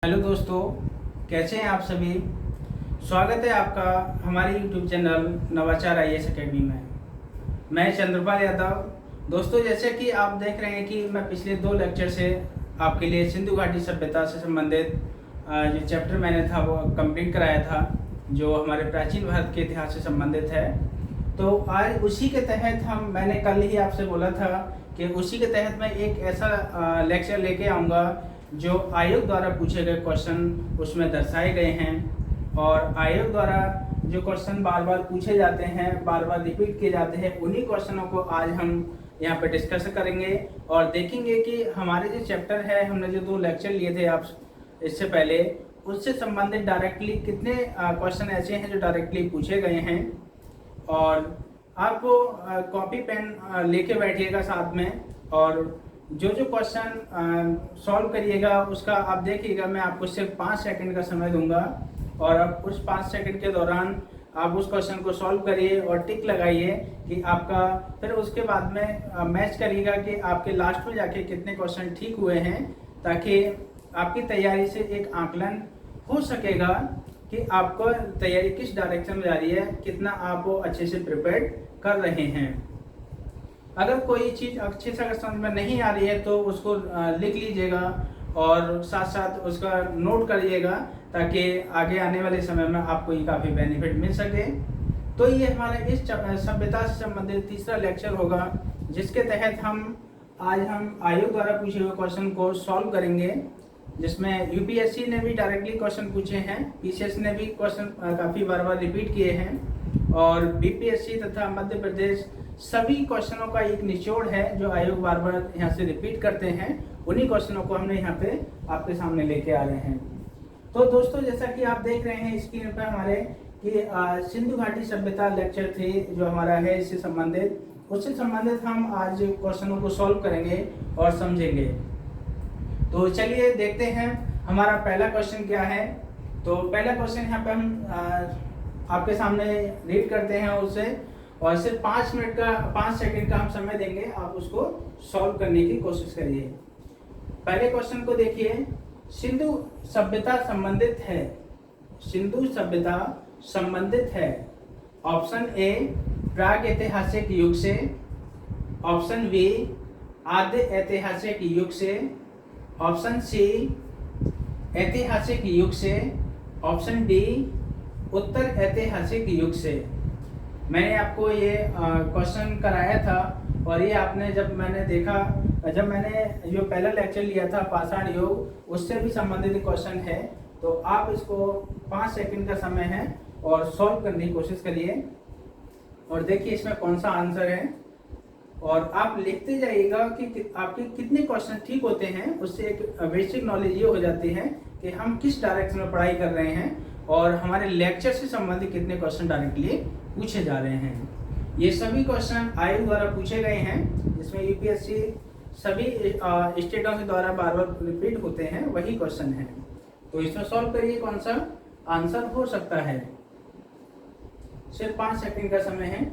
Hello दोस्तों, कैसे हैं आप सभी। स्वागत है आपका हमारे यूट्यूब चैनल नवाचार IAS अकेडमी में। मैं चंद्रपाल यादव। दोस्तों, जैसे कि आप देख रहे हैं कि मैं पिछले 2 लेक्चर से आपके लिए सिंधु घाटी सभ्यता से संबंधित जो चैप्टर मैंने था वो कंप्लीट कराया था, जो हमारे प्राचीन भारत के इतिहास से संबंधित है। तो आज उसी के तहत मैंने कल ही आपसे बोला था कि उसी के तहत मैं एक ऐसा लेक्चर लेके आऊँगा जो आयोग द्वारा पूछे गए क्वेश्चन उसमें दर्शाए गए हैं, और आयोग द्वारा जो क्वेश्चन बार बार पूछे जाते हैं, बार बार रिपीट किए जाते हैं, उन्हीं क्वेश्चनों को आज हम यहाँ पे डिस्कस करेंगे और देखेंगे कि हमारे जो चैप्टर है, हमने जो 2 लेक्चर लिए थे आप इससे पहले, उससे संबंधित डायरेक्टली कितने क्वेश्चन ऐसे हैं जो डायरेक्टली पूछे गए हैं। और आपको कॉपी पेन लेके बैठिएगा साथ में, और जो जो क्वेश्चन सॉल्व करिएगा उसका आप देखिएगा। मैं आपको सिर्फ 5 सेकंड का समय दूंगा, और अब उस 5 सेकंड के दौरान आप उस क्वेश्चन को सॉल्व करिए और टिक लगाइए कि आपका, फिर उसके बाद में मैच करिएगा कि आपके लास्ट में जाके कितने क्वेश्चन ठीक हुए हैं, ताकि आपकी तैयारी से एक आकलन हो सकेगा कि आपको तैयारी किस डायरेक्शन में जा रही है, कितना आप अच्छे से प्रिपेयर कर रहे हैं। अगर कोई चीज़ अच्छे से अगर समझ में नहीं आ रही है तो उसको लिख लीजिएगा और साथ साथ उसका नोट करिएगा, ताकि आगे आने वाले समय में आपको ये काफ़ी बेनिफिट मिल सके। तो ये हमारा इस सभ्यता से संबंधित तीसरा लेक्चर होगा, जिसके तहत हम आयोग द्वारा पूछे हुए क्वेश्चन को सॉल्व करेंगे, जिसमें यूपीएससी ने भी डायरेक्टली क्वेश्चन पूछे हैं, पीसीएस ने भी क्वेश्चन काफ़ी बार बार रिपीट किए हैं, और बीपीएससी तथा मध्य प्रदेश सभी क्वेश्चनों का एक निचोड़ है जो आयोग बार बार यहाँ से रिपीट करते हैं। उन्हीं क्वेश्चनों को हमने यहाँ पे आपके सामने लेके आ रहे हैं। तो दोस्तों, जैसा कि आप देख रहे हैं स्क्रीन पर हमारे कि सिंधु घाटी सभ्यता लेक्चर 3 जो हमारा है, इससे संबंधित उससे संबंधित हम आज क्वेश्चनों को सॉल्व करेंगे और समझेंगे। तो चलिए देखते हैं हमारा पहला क्वेश्चन क्या है। तो पहला क्वेश्चन यहाँ पे हम आपके सामने रीड करते हैं उसे, और सिर्फ 5 सेकंड का हम समय देंगे, आप उसको सॉल्व करने की कोशिश करिए। पहले क्वेश्चन को देखिए, सिंधु सभ्यता संबंधित है, सिंधु सभ्यता संबंधित है। ऑप्शन ए प्राग ऐतिहासिक युग से, ऑप्शन बी आद्य ऐतिहासिक युग से, ऑप्शन सी ऐतिहासिक युग से, ऑप्शन डी उत्तर ऐतिहासिक युग से। मैंने आपको ये क्वेश्चन कराया था, और ये आपने जब मैंने जो पहला लेक्चर लिया था पाषाण युग, उससे भी संबंधित क्वेश्चन है। तो आप इसको 5 सेकंड का समय है और सॉल्व करने की कोशिश करिए, और देखिए इसमें कौन सा आंसर है, और आप लिखते जाइएगा कि आपके कितने क्वेश्चन ठीक होते हैं। उससे एक बेसिक नॉलेज ये हो जाती है कि हम किस डायरेक्शन में पढ़ाई कर रहे हैं, और हमारे लेक्चर से संबंधित कितने क्वेश्चन डायरेक्टली पूछे जा रहे हैं। ये सभी क्वेश्चन आयोग द्वारा पूछे गए हैं, जिसमें यूपीएससी सभी स्टेटों के द्वारा बार बार रिपीट होते हैं, वही क्वेश्चन है। तो इसमें सॉल्व करिए कौन सा आंसर हो सकता है। सिर्फ 5 सेकंड का समय है।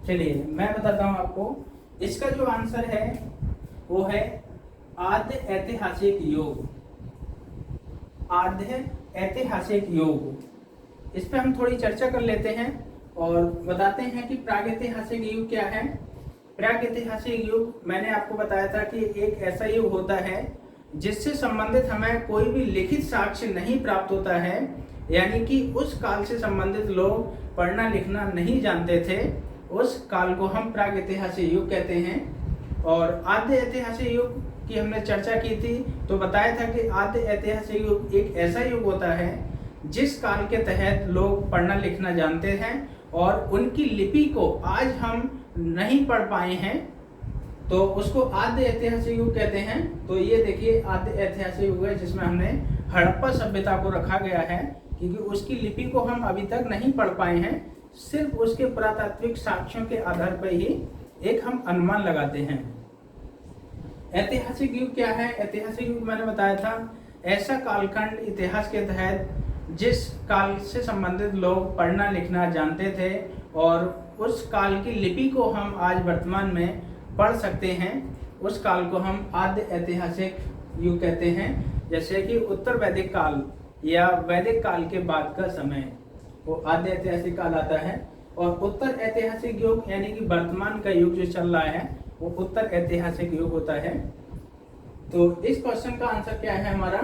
चलिए मैं बताता हूं आपको, इसका जो आंसर है वो है आद्य ऐतिहासिक युग। आद्य ऐतिहासिक युग, इस पे हम थोड़ी चर्चा कर लेते हैं और बताते हैं कि प्रागैतिहासिक युग क्या है। प्रागैतिहासिक युग मैंने आपको बताया था कि एक ऐसा युग होता है जिससे संबंधित हमें कोई भी लिखित साक्ष्य नहीं प्राप्त होता है, यानी कि उस काल से संबंधित लोग पढ़ना लिखना नहीं जानते थे। उस काल को हम प्रागैतिहासिक युग कहते हैं। और आद्य ऐतिहासिक युग की हमने चर्चा की थी, तो बताया था कि आद्य ऐतिहासिक युग एक ऐसा युग होता है जिस काल के तहत लोग पढ़ना लिखना जानते हैं, और उनकी लिपि को आज हम नहीं पढ़ पाए हैं, तो उसको आद्य ऐतिहासिक युग कहते हैं। तो ये देखिए आद्य ऐतिहासिक युग है, जिसमें हमने हड़प्पा सभ्यता को रखा गया है, क्योंकि उसकी लिपि को हम अभी तक नहीं पढ़ पाए हैं। सिर्फ उसके पुरातात्विक साक्ष्यों के आधार पर ही एक हम अनुमान लगाते हैं। ऐतिहासिक युग क्या है? ऐतिहासिक युग मैंने बताया था ऐसा कालखंड इतिहास के तहत जिस काल से संबंधित लोग पढ़ना लिखना जानते थे, और उस काल की लिपि को हम आज वर्तमान में पढ़ सकते हैं, उस काल को हम आद्य ऐतिहासिक युग कहते हैं। जैसे कि उत्तर वैदिक काल या वैदिक काल के बाद का समय वो आद्य ऐतिहासिक काल आता है, और उत्तर ऐतिहासिक युग यानी कि वर्तमान का युग जो चल रहा है वो उत्तर ऐतिहासिक युग होता है। तो इस क्वेश्चन का आंसर क्या है हमारा,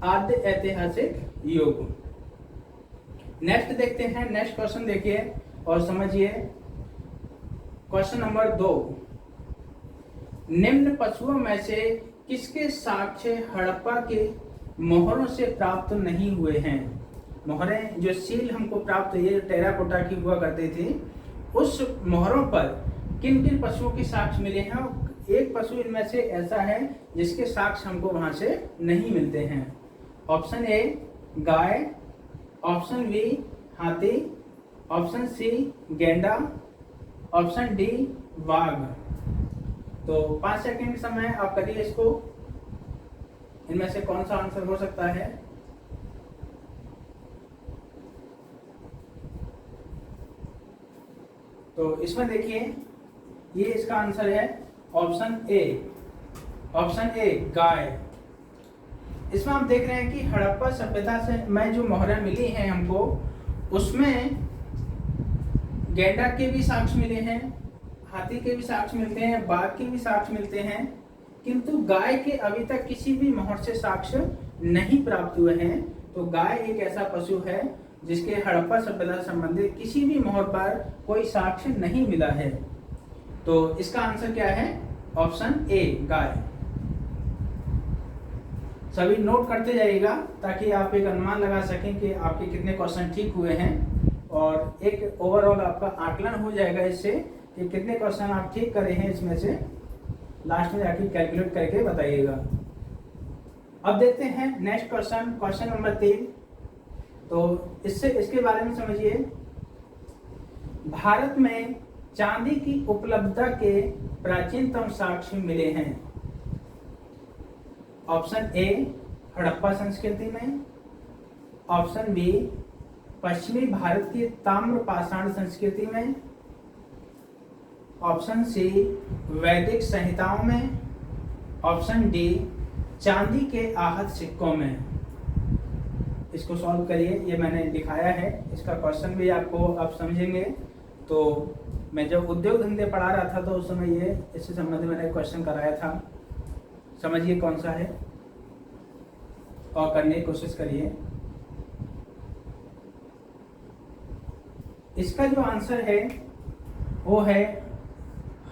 आद्य ऐतिहासिक युग। नेक्स्ट देखते हैं, नेक्स्ट क्वेश्चन देखिए और समझिए। क्वेश्चन नंबर 2, निम्न पशुओं में से किसके साक्ष्य हड़प्पा के मोहरों से प्राप्त नहीं हुए हैं। मोहरें जो सील हमको प्राप्त हुई है, टेराकोटा की हुआ करती थी, उस मोहरों पर किन किन पशुओं के साक्ष्य मिले हैं। एक पशु इनमें से ऐसा है जिसके साक्ष्य हमको वहां से नहीं मिलते हैं। ऑप्शन ए गाय, ऑप्शन बी हाथी, ऑप्शन सी गेंडा, ऑप्शन डी बाघ। तो 5 सेकंड समय आप करिए इसको, इनमें से कौन सा आंसर हो सकता है। तो इसमें देखिए ये इसका आंसर है ऑप्शन ए, ऑप्शन ए गाय। इसमें आप देख रहे हैं कि हड़प्पा सभ्यता से में जो मोहरें मिली हैं हमको, उसमें गेंडा के भी साक्ष्य मिले हैं, हाथी के भी साक्ष्य मिलते हैं, बाघ के भी साक्ष्य मिलते हैं, किंतु गाय के अभी तक किसी भी मोहर से साक्ष्य नहीं प्राप्त हुए हैं। तो गाय एक ऐसा पशु है जिसके हड़प्पा सभ्यता से संबंधित किसी भी मोहर पर कोई साक्ष्य नहीं मिला है। तो इसका आंसर क्या है, ऑप्शन ए गाय। सभी नोट करते जाइएगा ताकि आप एक अनुमान लगा सकें कि आपके कितने क्वेश्चन ठीक हुए हैं, और एक ओवरऑल आपका आकलन हो जाएगा इससे कि कितने क्वेश्चन आप ठीक करे हैं। इसमें से लास्ट में जाके कैलकुलेट करके बताइएगा। अब देखते हैं नेक्स्ट क्वेश्चन, क्वेश्चन नंबर 3। तो इसके बारे में समझिए। भारत में चांदी की उपलब्धता के प्राचीनतम साक्ष्य मिले हैं। ऑप्शन ए हड़प्पा संस्कृति में, ऑप्शन बी पश्चिमी भारत की ताम्रपाषाण संस्कृति में, ऑप्शन सी वैदिक संहिताओं में, ऑप्शन डी चांदी के आहत सिक्कों में। इसको सॉल्व करिए, ये मैंने दिखाया है, इसका क्वेश्चन भी आपको आप समझेंगे। तो मैं जब उद्योग धंधे पढ़ा रहा था तो उस समय ये इससे संबंधित मैंने क्वेश्चन कराया था। समझिए कौन सा है और करने की कोशिश करिए। इसका जो आंसर है वो है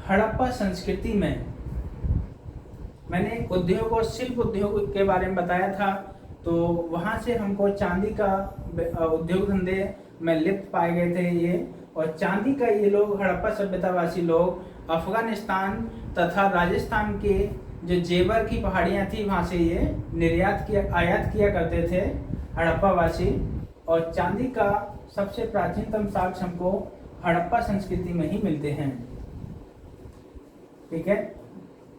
हड़प्पा संस्कृति में। मैंने उद्योग और शिल्प उद्योग के बारे में बताया था, तो वहाँ से हमको चांदी का उद्योग धंधे में लिप्त पाए गए थे ये। और चांदी का ये लोग हड़प्पा सभ्यतावासी लोग अफगानिस्तान तथा राजस्थान के जो जेवर की पहाड़ियाँ थी वहाँ से ये आयात किया करते थे हड़प्पा वासी। और चांदी का सबसे प्राचीनतम साक्ष्य हमको हड़प्पा संस्कृति में ही मिलते हैं। ठीक है,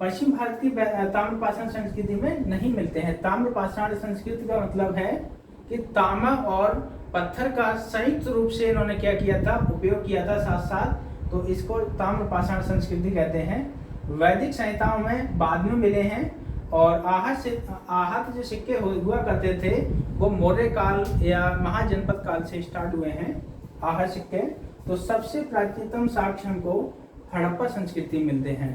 पश्चिम भारत की ताम्रपाषाण संस्कृति में नहीं मिलते हैं। ताम्रपाषाण संस्कृति का मतलब है कि तांबा और पत्थर का संयुक्त रूप से इन्होंने क्या किया था, उपयोग किया था साथ साथ, तो इसको ताम्रपाषाण संस्कृति कहते हैं। वैदिक संहिताओं में बाद में मिले हैं। और आहत जो सिक्के हुआ करते थे वो मौर्य काल या महाजनपद काल से स्टार्ट हुए हैं आहत सिक्के। तो सबसे प्राचीनतम साक्ष्य हमको हड़प्पा संस्कृति मिलते हैं।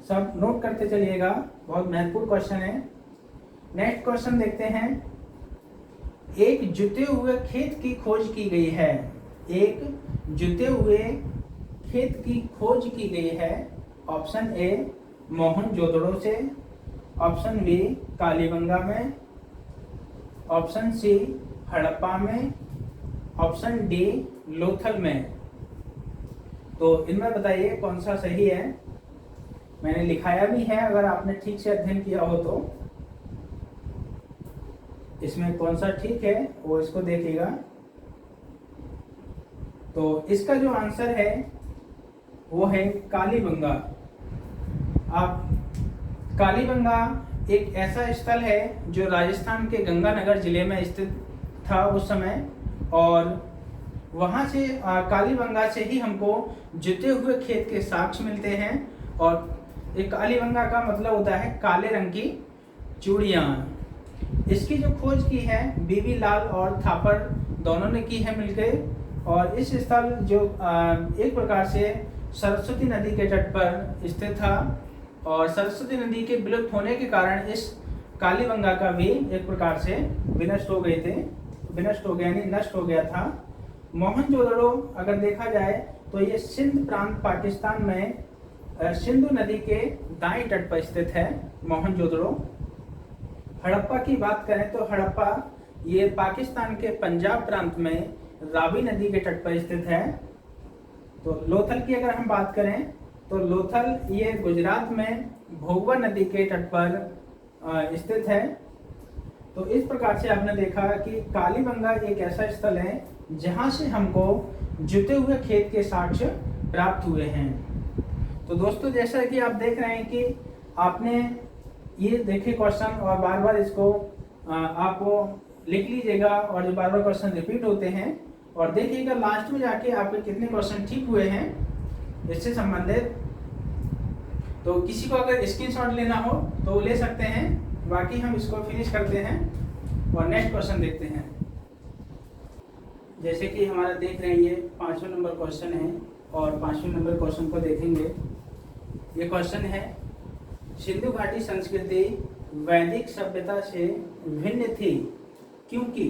सब नोट करते चलिएगा, बहुत महत्वपूर्ण क्वेश्चन है। नेक्स्ट क्वेश्चन देखते हैं। एक जुते हुए खेत की खोज की गई है। एक जुते हुए खेत की खोज की गई है। ऑप्शन ए मोहनजोदड़ो से, ऑप्शन बी कालीबंगा में, ऑप्शन सी हड़प्पा में, ऑप्शन डी लोथल में। तो इनमें बताइए कौन सा सही है। मैंने लिखाया भी है, अगर आपने ठीक से अध्ययन किया हो तो इसमें कौन सा ठीक है वो इसको देखिएगा। तो इसका जो आंसर है वो है कालीबंगा। आप कालीबंगा एक ऐसा स्थल है जो राजस्थान के गंगानगर जिले में स्थित था उस समय, और वहाँ से कालीबंगा से ही हमको जुते हुए खेत के साक्ष्य मिलते हैं। और एक कालीबंगा का मतलब होता है काले रंग की चूड़ियाँ। इसकी जो खोज की है बीबी लाल और थापर दोनों ने की है मिलकर। और इस स्थल जो एक प्रकार से सरस्वती नदी के तट पर स्थित था, और सरस्वती नदी के विलुप्त होने के कारण इस कालीबंगा का भी एक प्रकार से विनष्ट हो गया, यानी नष्ट हो गया था। मोहनजोदड़ो अगर देखा जाए तो ये सिंध प्रांत पाकिस्तान में सिंधु नदी के दाएं तट पर स्थित है मोहनजोदड़ो। हड़प्पा की बात करें तो हड़प्पा ये पाकिस्तान के पंजाब प्रांत में रावी नदी के तट पर स्थित है। तो लोथल की अगर हम बात करें तो लोथल ये गुजरात में भोगवा नदी के तट पर स्थित है। तो इस प्रकार से आपने देखा कि कालीबंगा एक ऐसा स्थल है जहां से हमको जुते हुए खेत के साक्ष्य प्राप्त हुए हैं। तो दोस्तों, जैसा कि आप देख रहे हैं कि आपने ये देखे क्वेश्चन और बार बार इसको आपको लिख लीजिएगा, और जो बार बार क्वेश्चन रिपीट होते हैं, और देखिएगा लास्ट में जाके आपके कितने क्वेश्चन ठीक हुए हैं इससे संबंधित। तो किसी को अगर स्क्रीनशॉट लेना हो तो ले सकते हैं, बाकी हम इसको फिनिश करते हैं और नेक्स्ट क्वेश्चन देखते हैं। जैसे कि हमारा देख रहे हैं ये 5वां नंबर क्वेश्चन है, और 5वें नंबर क्वेश्चन को देखेंगे। ये क्वेश्चन है, सिंधु घाटी संस्कृति वैदिक सभ्यता से भिन्न थी क्योंकि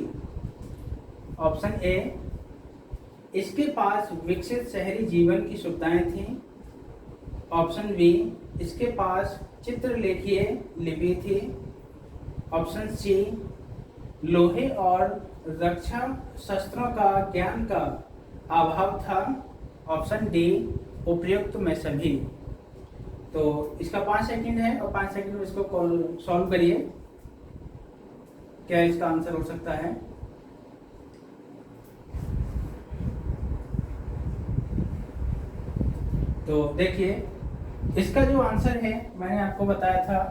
ऑप्शन ए, इसके पास विकसित शहरी जीवन की सुविधाएं थीं। ऑप्शन बी, इसके पास चित्रलेखीय लिपि थी। ऑप्शन सी, लोहे और रक्षा शस्त्रों का ज्ञान का अभाव था। ऑप्शन डी, उपयुक्त में सभी। तो इसका 5 सेकंड है और 5 सेकंड में इसको सॉल्व करिए, क्या इसका आंसर हो सकता है। तो देखिए, इसका जो आंसर है मैंने आपको बताया था,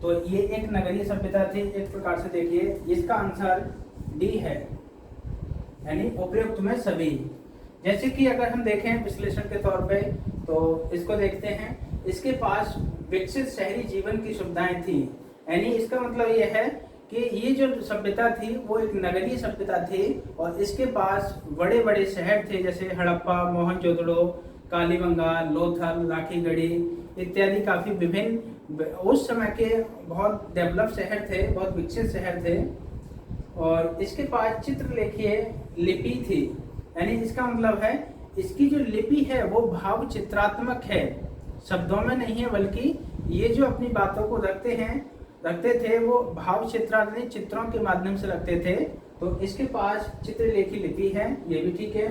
तो ये एक नगरीय सभ्यता थी। एक प्रकार से देखिए, इसका आंसर डी है, यानी उपयुक्त में सभी। जैसे कि अगर हम देखें विश्लेषण के तौर पे, तो इसको देखते हैं, इसके पास विकसित शहरी जीवन की सुविधाएं थी, यानी इसका मतलब ये है कि ये जो सभ्यता थी वो एक नगरीय सभ्यता थी, और इसके पास बड़े बड़े शहर थे जैसे हड़प्पा, मोहनजोदड़ो, कालीबंगा, लोथल, राखीगढ़ी इत्यादि। काफी विभिन्न उस समय के बहुत डेवलप शहर थे, बहुत विकसित शहर थे, और इसके पास चित्रलेखीय लिपि थी, यानी इसका मतलब है इसकी जो लिपि है वो भाव चित्रात्मक है, शब्दों में नहीं है, बल्कि ये जो अपनी बातों को रखते थे वो भाव चित्रात्मक चित्रों के माध्यम से रखते थे। तो इसके पास चित्रलेखी लिपि है, ये भी ठीक है।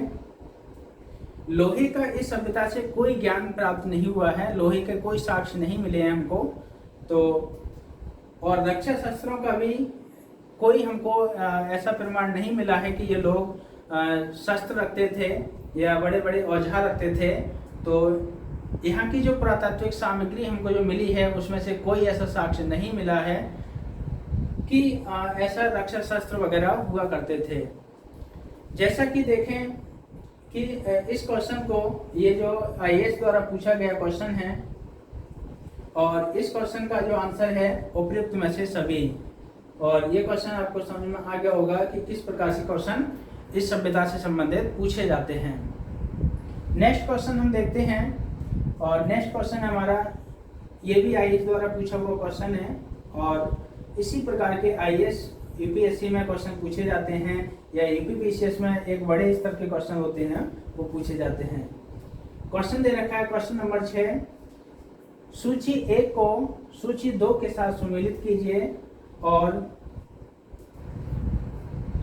लोहे का इस सभ्यता से कोई ज्ञान प्राप्त नहीं हुआ है, लोहे के कोई साक्ष्य नहीं मिले हैं हमको। तो और रक्षा शस्त्रों का भी कोई हमको ऐसा प्रमाण नहीं मिला है कि ये लोग शस्त्र रखते थे या बड़े बड़े औजार रखते थे। तो यहाँ की जो पुरातात्विक सामग्री हमको जो मिली है उसमें से कोई ऐसा साक्ष्य नहीं मिला है कि ऐसा रक्षा शस्त्र वगैरह हुआ करते थे। जैसा कि देखें कि इस क्वेश्चन को, ये जो आईएएस द्वारा पूछा गया क्वेश्चन है, और इस क्वेश्चन का जो आंसर है उपयुक्त में से सभी। और ये क्वेश्चन आपको समझ में आ गया होगा कि किस प्रकार से क्वेश्चन इस सभ्यता से संबंधित पूछे जाते हैं। नेक्स्ट क्वेश्चन हम देखते हैं, और नेक्स्ट क्वेश्चन हमारा ये भी आईएएस द्वारा पूछा हुआ क्वेश्चन है, और इसी प्रकार के आईएएस यूपीएससी में क्वेश्चन पूछे जाते हैं, या यूपीपीसीएस में एक बड़े स्तर के क्वेश्चन होते हैं वो पूछे जाते हैं। क्वेश्चन दे रखा है क्वेश्चन नंबर 6, सूची 1 को सूची 2 के साथ सम्मिलित कीजिए और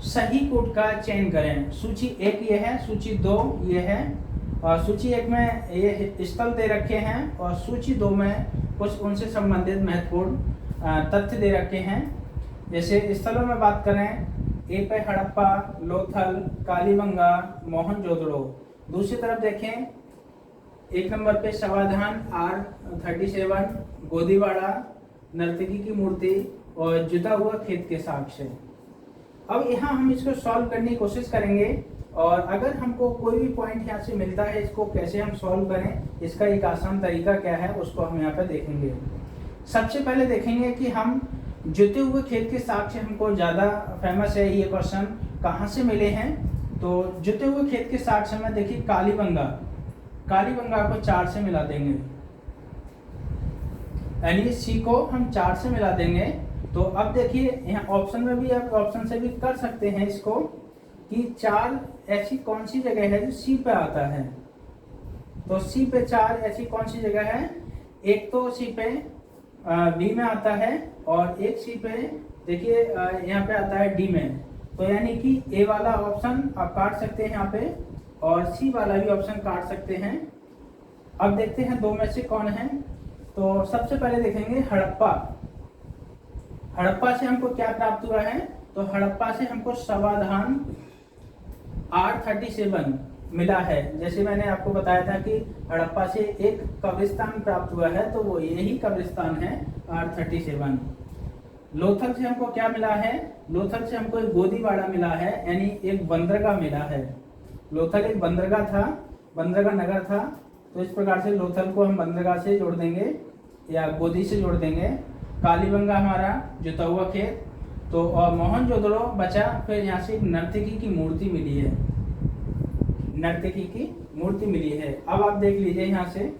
सही कोड का चयन करें। सूची 1 ये है, सूची 2 ये है, और सूची 1 में ये स्थल दे रखे हैं, और सूची 2 में कुछ उनसे संबंधित महत्वपूर्ण तथ्य दे रखे हैं। जैसे स्थलों में बात करें, ए पे हड़प्पा, लोथल, कालीबंगा, मोहनजोदड़ो। दूसरी तरफ देखें, 1 नंबर पे समाधान R37, गोदीवाड़ा, नर्तकी की मूर्ति और जुता हुआ खेत के साक्ष्य। अब यहाँ हम इसको सॉल्व करने की कोशिश करेंगे और अगर हमको कोई भी पॉइंट यहाँ से मिलता है, इसको कैसे हम सॉल्व करें, इसका एक आसान तरीका क्या है उसको हम यहाँ पर देखेंगे। सबसे पहले देखेंगे कि हम जुते हुए खेत के साक्ष्य हमको ज़्यादा फेमस है, ये क्वेश्चन कहाँ से मिले हैं। तो जुते हुए खेत के साक्ष्य में देखिए कालीबंगा को 4 से मिला देंगे, यानी सी को हम 4 से मिला देंगे। तो अब देखिए यहाँ ऑप्शन में भी, आप ऑप्शन से भी कर सकते हैं इसको कि 4 ऐसी कौन सी जगह है जो सी पे आता है। तो सी पे 4 ऐसी कौन सी जगह है, एक तो सी पे बी में आता है और एक सी पे देखिए यहाँ पे आता है डी में। तो यानी कि ए वाला ऑप्शन आप काट सकते हैं यहाँ पे और सी वाला भी ऑप्शन काट सकते हैं। अब देखते हैं दो में से कौन है। तो सबसे पहले देखेंगे हड़प्पा से हमको क्या प्राप्त हुआ है। तो हड़प्पा से हमको समाधान R37 मिला है। जैसे मैंने आपको बताया था कि हड़प्पा से एक कब्रिस्तान प्राप्त हुआ है, तो वो यही कब्रिस्तान है R37। लोथल से हमको क्या मिला है, लोथल से हमको एक गोदीवाड़ा मिला है, यानी एक बंदरगाह मिला है। लोथल एक बंदरगाह था, बंदरगाह नगर था, तो इस प्रकार से लोथल को हम बंदरगाह से जोड़ देंगे या गोदी से जोड़ देंगे। कालीबंगा हमारा जुता हुआ खेत। तो और मोहनजोदड़ो बचा, फिर यहाँ से एक नर्तकी की मूर्ति मिली है, नर्तकी की मूर्ति मिली है। अब आप देख लीजिए यहाँ से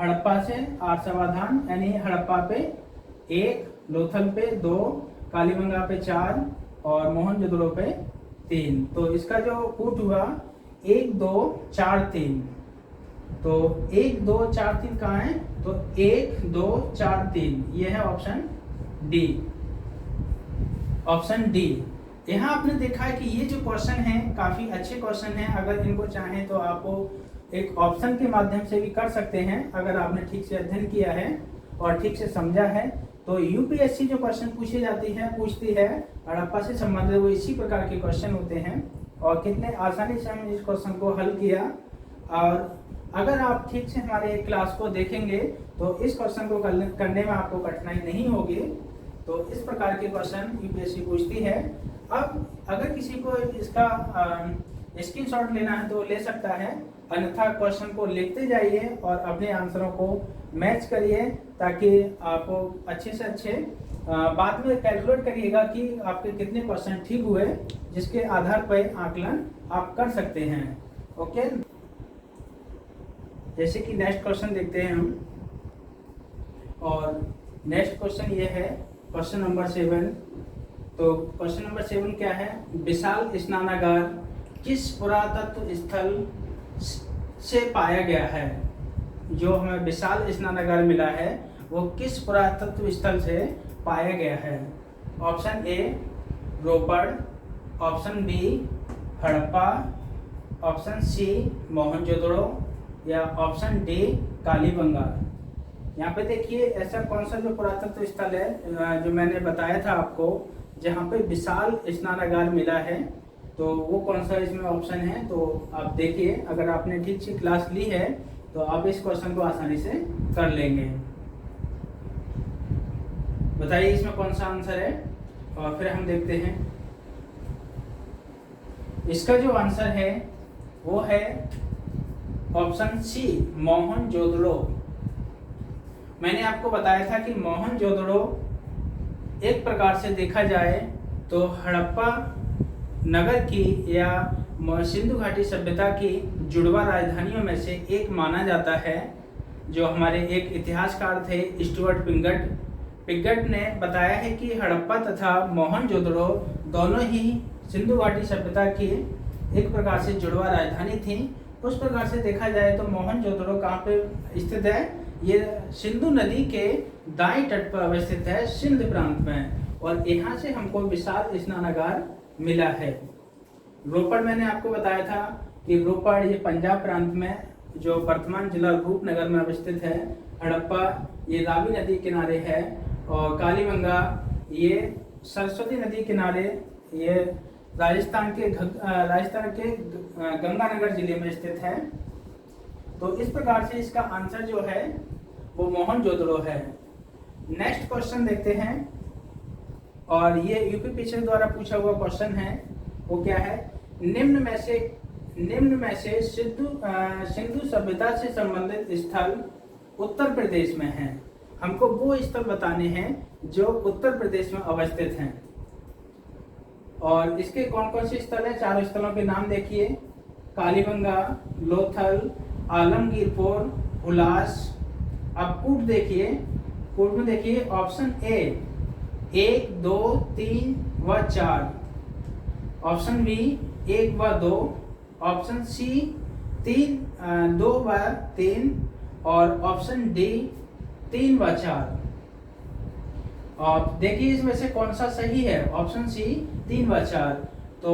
हड़प्पा से आठ समाधान, यानी हड़प्पा पे 1, लोथल पे 2, कालीबंगा पे 4 और मोहनजोदड़ो पे 3। तो इसका जो कूट हुआ 1 2 4 3। तो 1 2 4 3 कहाँ है, तो 1 2 4 3 ये है ऑप्शन डी। Option D. यहाँ आपने देखा है कि ये जो क्वेश्चन है काफी अच्छे क्वेश्चन हैं। अगर इनको चाहें तो आपको एक ऑप्शन के माध्यम से भी कर सकते हैं, अगर आपने ठीक से अध्ययन किया है और ठीक से समझा है। तो यूपीएससी जो क्वेश्चन पूछती है हड़प्पा से संबंधित, वो इसी प्रकार के क्वेश्चन होते हैं और कितने आसानी से हमने इस क्वेश्चन को हल किया। और अगर आप ठीक से हमारे क्लास को देखेंगे तो इस क्वेश्चन को करने में आपको कठिनाई नहीं होगी। तो इस प्रकार के क्वेश्चन यूपीएससी पूछती है। अब अगर किसी को इसका स्क्रीनशॉट लेना है तो ले सकता है, अन्यथा क्वेश्चन को लिखते जाइए और अपने आंसरों को मैच करिए, ताकि आपको अच्छे से अच्छे बाद में कैलकुलेट करिएगा कि आपके कितने क्वेश्चन ठीक हुए, जिसके आधार पर आकलन आप कर सकते हैं। ओके, जैसे कि नेक्स्ट क्वेश्चन देखते हैं हम। और नेक्स्ट क्वेश्चन ये है क्वेश्चन नंबर 7। तो क्वेश्चन नंबर 7 क्या है, विशाल स्नानागार किस पुरातत्व स्थल से पाया गया है। जो हमें विशाल स्नानागार मिला है वो किस पुरातत्व स्थल से पाया गया है। Option A Ropar, option B Harappa, option C Mohenjodaro या ऑप्शन डी कालीबंगा। यहाँ पे देखिए ऐसा कौन सा जो पुरातत्व स्थल है जो मैंने बताया था आपको, जहाँ पे विशाल स्नानागार मिला है, तो वो कौन सा इसमें ऑप्शन है। तो आप देखिए, अगर आपने ठीक से क्लास ली है तो आप इस क्वेश्चन को आसानी से कर लेंगे। बताइए इसमें कौन सा आंसर है और फिर हम देखते हैं। इसका जो आंसर है वो है ऑप्शन सी मोहनजोदड़ो। मैंने आपको बताया था कि मोहनजोदड़ो एक प्रकार से देखा जाए तो हड़प्पा नगर की या सिंधु घाटी सभ्यता की जुड़वा राजधानियों में से एक माना जाता है। जो हमारे एक इतिहासकार थे स्टुअर्ट पिगट ने बताया है कि हड़प्पा तथा मोहनजोदड़ो दोनों ही सिंधु घाटी सभ्यता की एक प्रकार से जुड़वा राजधानी थी। उस प्रकार से देखा जाए तो मोहनजोदड़ो कहाँ पे स्थित है, ये सिंधु नदी के दाएं तट पर अवस्थित है, सिंध प्रांत में। और यहाँ से हमको विशाल स्नानागार मिला है। रोपड़ मैंने आपको बताया था कि रोपड़ ये पंजाब प्रांत में जो वर्तमान जिला रूपनगर में अवस्थित है। हड़प्पा ये रावी नदी किनारे है और कालीबंगा ये सरस्वती नदी किनारे, ये राजस्थान के गंगानगर जिले में स्थित है। तो इस प्रकार से इसका आंसर जो है वो मोहनजोदड़ो है। नेक्स्ट क्वेश्चन देखते हैं, और ये यूपी पीछे द्वारा पूछा हुआ क्वेश्चन है। वो क्या है, निम्न में से निम्न में से सिंधु सभ्यता से संबंधित स्थल उत्तर प्रदेश में हैं। हमको वो स्थल बताने हैं जो उत्तर प्रदेश में अवस्थित हैं। और इसके कौन कौन से स्थल हैं? चारों स्थलों के नाम देखिए, कालीबंगा, लोथल, आलमगीरपुर, हुलास। अब कूट देखिए, कूट में देखिए ऑप्शन ए 1, 2, 3 व 4, ऑप्शन बी 1 व 2, ऑप्शन सी 2 व 3 और ऑप्शन डी 3 व 4। और देखिए इसमें से कौन सा सही है? ऑप्शन सी 3 व 4। तो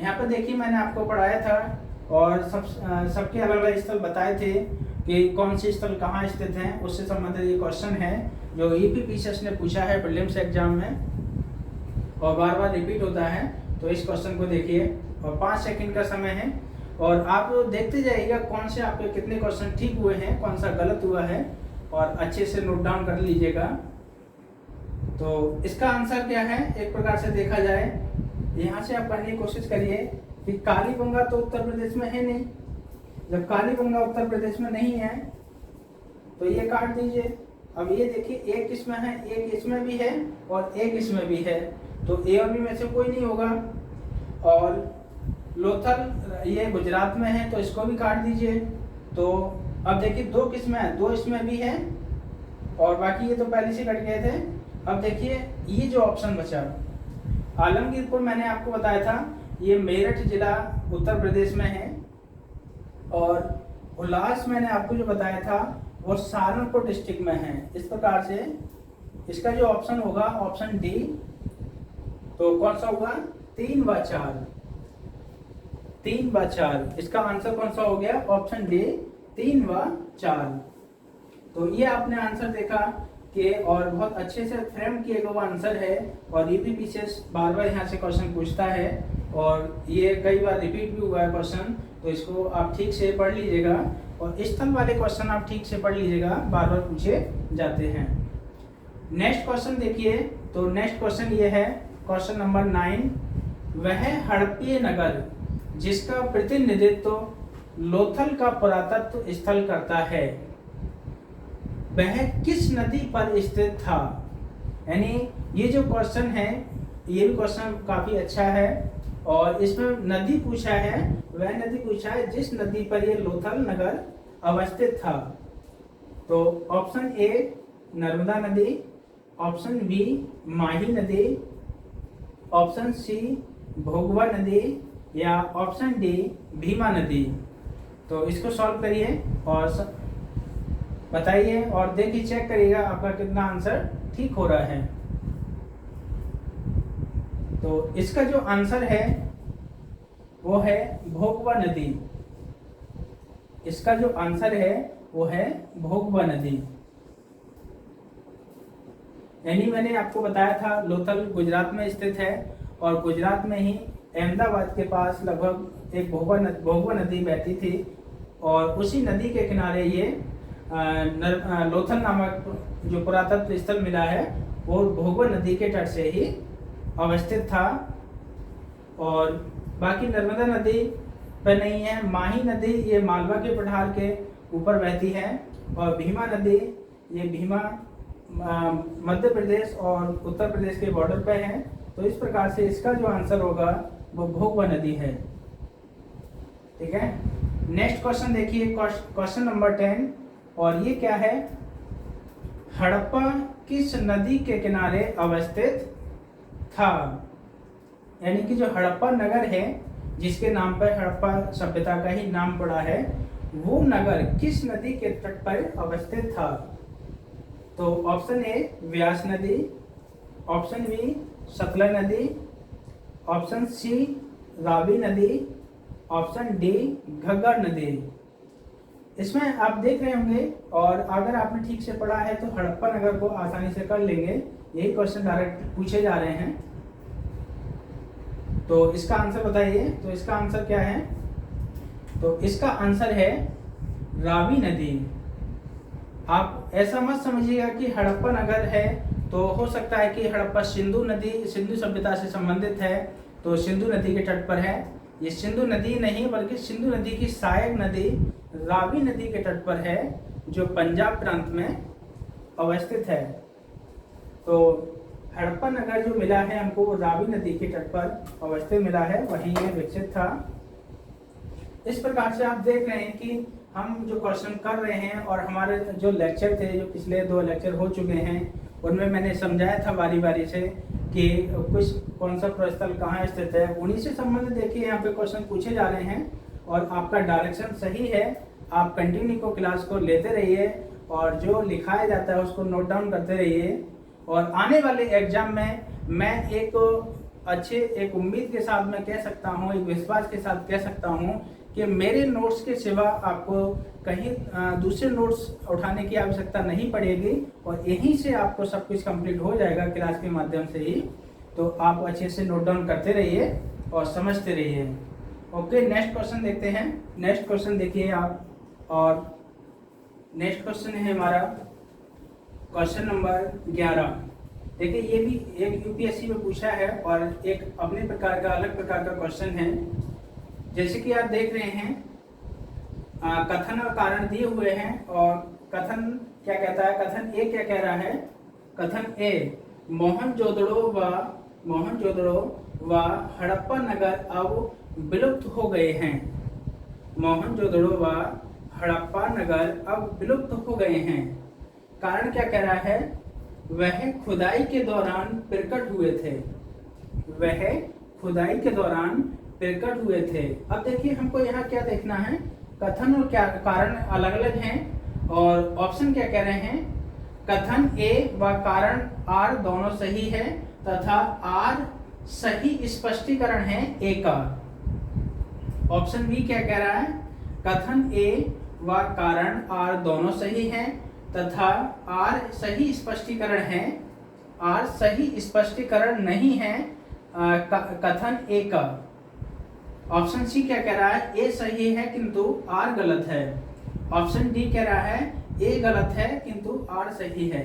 यहाँ पर देखिए मैंने आपको पढ़ाया था और सबके अलग अलग स्थल बताए थे कि कौन से स्थल कहाँ स्थित हैं। उससे संबंधित ये क्वेश्चन है जो यूपीपीसीएस ने पूछा है प्रीलिम्स एग्जाम में और बार बार रिपीट होता है। तो इस क्वेश्चन को देखिए और 5 सेकंड का समय है और आप देखते जाइएगा कौन से आपके कितने क्वेश्चन ठीक हुए हैं, कौन सा गलत हुआ है और अच्छे से नोट डाउन कर लीजिएगा। तो इसका आंसर क्या है? एक प्रकार से देखा जाए, यहाँ से आप करने की कोशिश करिए कि कालीबंगा तो उत्तर प्रदेश में है नहीं। जब कालीबंगा उत्तर प्रदेश में नहीं है तो ये काट दीजिए। अब ये देखिए एक इसमें है, एक इसमें भी है और एक इसमें भी है, तो ए और बी में से कोई नहीं होगा। और लोथल ये गुजरात में है तो इसको भी काट दीजिए। तो अब देखिए 2 किसमें है? 2 इसमें भी है और बाकी ये तो पहले से कट गए थे। अब देखिए ये जो ऑप्शन बचा, आलमगीरपुर मैंने आपको बताया था ये मेरठ जिला उत्तर प्रदेश में है और उल्लास मैंने आपको जो बताया था वो सहारनपुर डिस्ट्रिक्ट में है। इस प्रकार से इसका जो ऑप्शन होगा ऑप्शन डी, तो कौन सा होगा? 3 व 4, 3 व 4। इसका आंसर कौन सा हो गया? ऑप्शन डी 3 व 4। तो ये आपने आंसर देखा कि और बहुत अच्छे से फ्रेम किए गए वो आंसर है और यूपीपीसीएस बार बार यहाँ से क्वेश्चन पूछता है और ये कई बार रिपीट भी हुआ है क्वेश्चन। तो इसको आप ठीक से पढ़ लीजिएगा और स्थल वाले क्वेश्चन आप ठीक से पढ़ लीजिएगा, बार बार पूछे जाते हैं। नेक्स्ट क्वेश्चन देखिए, तो नेक्स्ट क्वेश्चन ये है क्वेश्चन नंबर 9। वह हड़प्पीय नगर जिसका प्रतिनिधित्व लोथल का पुरातत्व स्थल करता है वह किस नदी पर स्थित था? यानी ये जो क्वेश्चन है ये भी क्वेश्चन काफी अच्छा है और इसमें नदी पूछा है, वह नदी पूछा है जिस नदी पर ये लोथल नगर अवस्थित था। तो ऑप्शन ए नर्मदा नदी, ऑप्शन बी माही नदी, ऑप्शन सी भोगवा नदी या ऑप्शन डी भीमा नदी। तो इसको सॉल्व करिए और बताइए और देखिए चेक करिएगा आपका कितना आंसर ठीक हो रहा है। तो इसका जो आंसर है वो है भोगवा नदी। इसका जो आंसर है वो है भोगवा नदी। यानी मैंने आपको बताया था लोथल गुजरात में स्थित है और गुजरात में ही अहमदाबाद के पास लगभग एक भोगवा नदी बहती थी और उसी नदी के किनारे ये लोथल नामक जो पुरातत्व स्थल मिला है वो भोगवा नदी के तट से ही अवस्थित था। और बाकी नर्मदा नदी पर नहीं है। माही नदी ये मालवा के पठार के ऊपर बहती है और भीमा नदी ये भीमा मध्य प्रदेश और उत्तर प्रदेश के बॉर्डर पे है। तो इस प्रकार से इसका जो आंसर होगा वो भोगवा नदी है। ठीक है, नेक्स्ट क्वेश्चन देखिए, क्वेश्चन नंबर 10 और ये क्या है? हड़प्पा किस नदी के किनारे अवस्थित था? यानी कि जो हड़प्पा नगर है जिसके नाम पर हड़प्पा सभ्यता का ही नाम पड़ा है वो नगर किस नदी के तट पर अवस्थित था? तो ऑप्शन ए व्यास नदी, ऑप्शन बी सतलज नदी, ऑप्शन सी रावी नदी, ऑप्शन डी घग्गर नदी। इसमें आप देख रहे होंगे और अगर आपने ठीक से पढ़ा है तो हड़प्पा नगर को आसानी से कर लेंगे। यही क्वेश्चन डायरेक्ट पूछे जा रहे हैं। तो इसका आंसर बताइए। तो इसका आंसर क्या है? तो इसका आंसर है रावी नदी। आप ऐसा मत समझिएगा कि हड़प्पा नगर है तो हो सकता है कि हड़प्पा सिंधु सभ्यता से संबंधित है तो सिंधु नदी के तट पर है। ये सिंधु नदी नहीं बल्कि सिंधु नदी की सहायक नदी रावी नदी के तट पर है, जो पंजाब प्रांत में अवस्थित है। तो हड़प्पा नगर जो मिला है हमको वो रावी नदी के तट पर अवस्थित मिला है, वहीं ये विकसित था। इस प्रकार से आप देख रहे हैं कि हम जो क्वेश्चन कर रहे हैं और हमारे जो लेक्चर थे, जो पिछले 2 लेक्चर हो चुके हैं, उनमें मैंने समझाया था बारी बारी से कि कुछ कौन सा प्रस्थल कहाँ स्थित है। उन्हीं से संबंधित देखिए यहाँ पे क्वेश्चन पूछे जा रहे हैं और आपका डायरेक्शन सही है। आप कंटिन्यू को क्लास को लेते रहिए और जो लिखाया जाता है उसको नोट डाउन करते रहिए। और आने वाले एग्जाम में मैं एक उम्मीद के साथ मैं कह सकता हूँ, एक विश्वास के साथ कह सकता हूँ कि मेरे नोट्स के सिवा आपको कहीं दूसरे नोट्स उठाने की आवश्यकता नहीं पड़ेगी और यहीं से आपको सब कुछ कंप्लीट हो जाएगा क्लास के माध्यम से ही। तो आप अच्छे से नोट डाउन करते रहिए और समझते रहिए। ओके, नेक्स्ट क्वेश्चन देखते हैं। नेक्स्ट क्वेश्चन देखिए आप, और नेक्स्ट क्वेश्चन है हमारा क्वेश्चन नंबर 11। देखिए ये भी एक यूपीएससी में पूछा है और एक अपने प्रकार का अलग प्रकार का क्वेश्चन है। जैसे कि आप देख रहे हैं कथन और कारण दिए हुए हैं और कथन क्या कहता है, कथन ए क्या कह रहा है। कथन ए, मोहनजोदड़ो व हड़प्पा नगर अब विलुप्त हो गए हैं। मोहनजोदड़ो व हड़प्पा नगर अब विलुप्त हो गए हैं। कारण क्या कह रहा है, वह खुदाई के दौरान प्रकट हुए थे। वह खुदाई के दौरान प्रकट हुए थे। अब देखिए हमको यहाँ क्या देखना है, कथन और क्या कारण अलग अलग हैं और ऑप्शन क्या कह रहे हैं। कथन ए व कारण आर दोनों सही है तथा आर सही स्पष्टीकरण है ए का। ऑप्शन बी क्या कह रहा है, कथन ए व कारण आर दोनों सही हैं तथा आर सही स्पष्टीकरण है, आर सही स्पष्टीकरण नहीं है कथन ए का। ऑप्शन सी क्या कह रहा है, ए सही है किंतु आर गलत है। ऑप्शन डी कह रहा है ए गलत है किंतु आर सही है।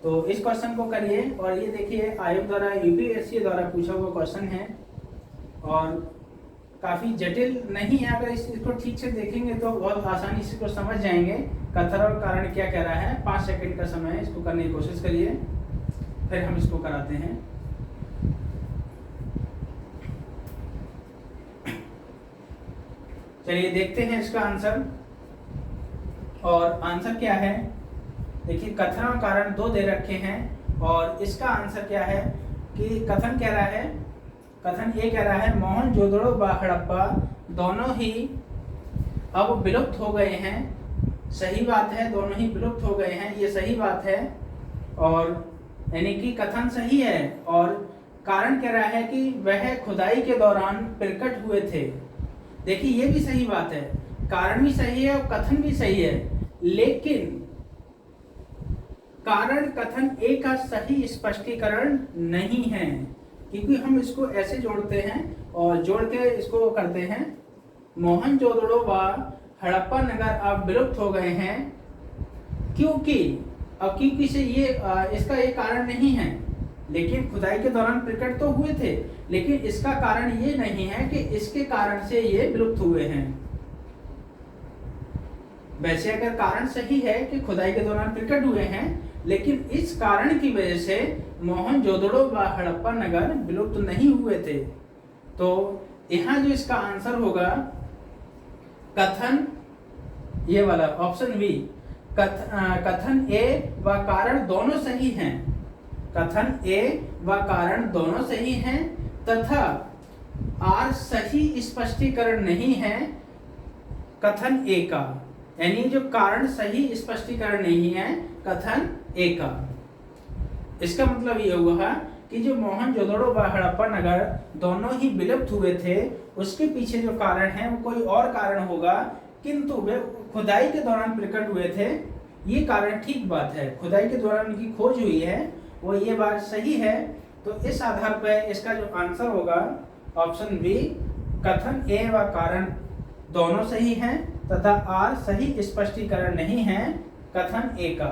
तो इस क्वेश्चन को करिए और ये देखिए आयोग द्वारा यूपीएससी द्वारा पूछा हुआ क्वेश्चन है और काफी जटिल नहीं है। अगर इसको ठीक से देखेंगे तो बहुत आसानी से इसको समझ जाएंगे। कथन और कारण क्या कह रहा है। 5 सेकंड का समय है, इसको करने की कोशिश करिए, फिर हम इसको कराते हैं। चलिए देखते हैं इसका आंसर। और आंसर क्या है, देखिए कथन और कारण 2 दे रखे हैं और इसका आंसर क्या है कि कथन कह रहा है, कथन ये कह रहा है मोहनजोदड़ो व हड़प्पा दोनों ही अब विलुप्त हो गए हैं। सही बात है, दोनों ही विलुप्त हो गए हैं, ये सही बात है। और यानी कि कथन सही है और कारण कह रहा है कि वह खुदाई के दौरान प्रकट हुए थे। देखिए ये भी सही बात है, कारण भी सही है और कथन भी सही है, लेकिन कारण कथन ए का सही स्पष्टीकरण नहीं है, क्योंकि हम इसको ऐसे जोड़ते हैं और जोड़ के इसको करते हैं मोहनजोदड़ो व हड़प्पा नगर अब विलुप्त हो गए हैं, क्योंकि से ये इसका एक कारण नहीं है। लेकिन खुदाई के दौरान प्रकट तो हुए थे, लेकिन इसका कारण ये नहीं है कि इसके कारण से ये विलुप्त हुए हैं। वैसे अगर कारण सही है कि खुदाई के दौरान प्रकट हुए हैं, लेकिन इस कारण की वजह से मोहनजोदड़ो व हड़प्पा नगर विलुप्त नहीं हुए थे। तो यहाँ जो इसका आंसर होगा कथन, ये वाला ऑप्शन बी, कथन ए व कारण दोनों सही हैं। कथन ए व कारण दोनों सही हैं तथा आर सही स्पष्टीकरण नहीं है कथन ए का। यानी जो कारण सही स्पष्टीकरण नहीं है कथन ए का। इसका मतलब ये हुआ कि जो मोहनजोदड़ो व हड़प्पा नगर दोनों ही विलुप्त हुए थे, उसके पीछे जो कारण है वो कोई और कारण होगा, किंतु वे खुदाई के दौरान प्रकट हुए थे। ये कारण ठीक बात है, खुदाई के दौरान उनकी खोज हुई है, वो ये बात सही है। तो इस आधार पर इसका जो आंसर होगा ऑप्शन बी, कथन ए व कारण दोनों सही हैं तथा आर सही स्पष्टीकरण नहीं है कथन ए का।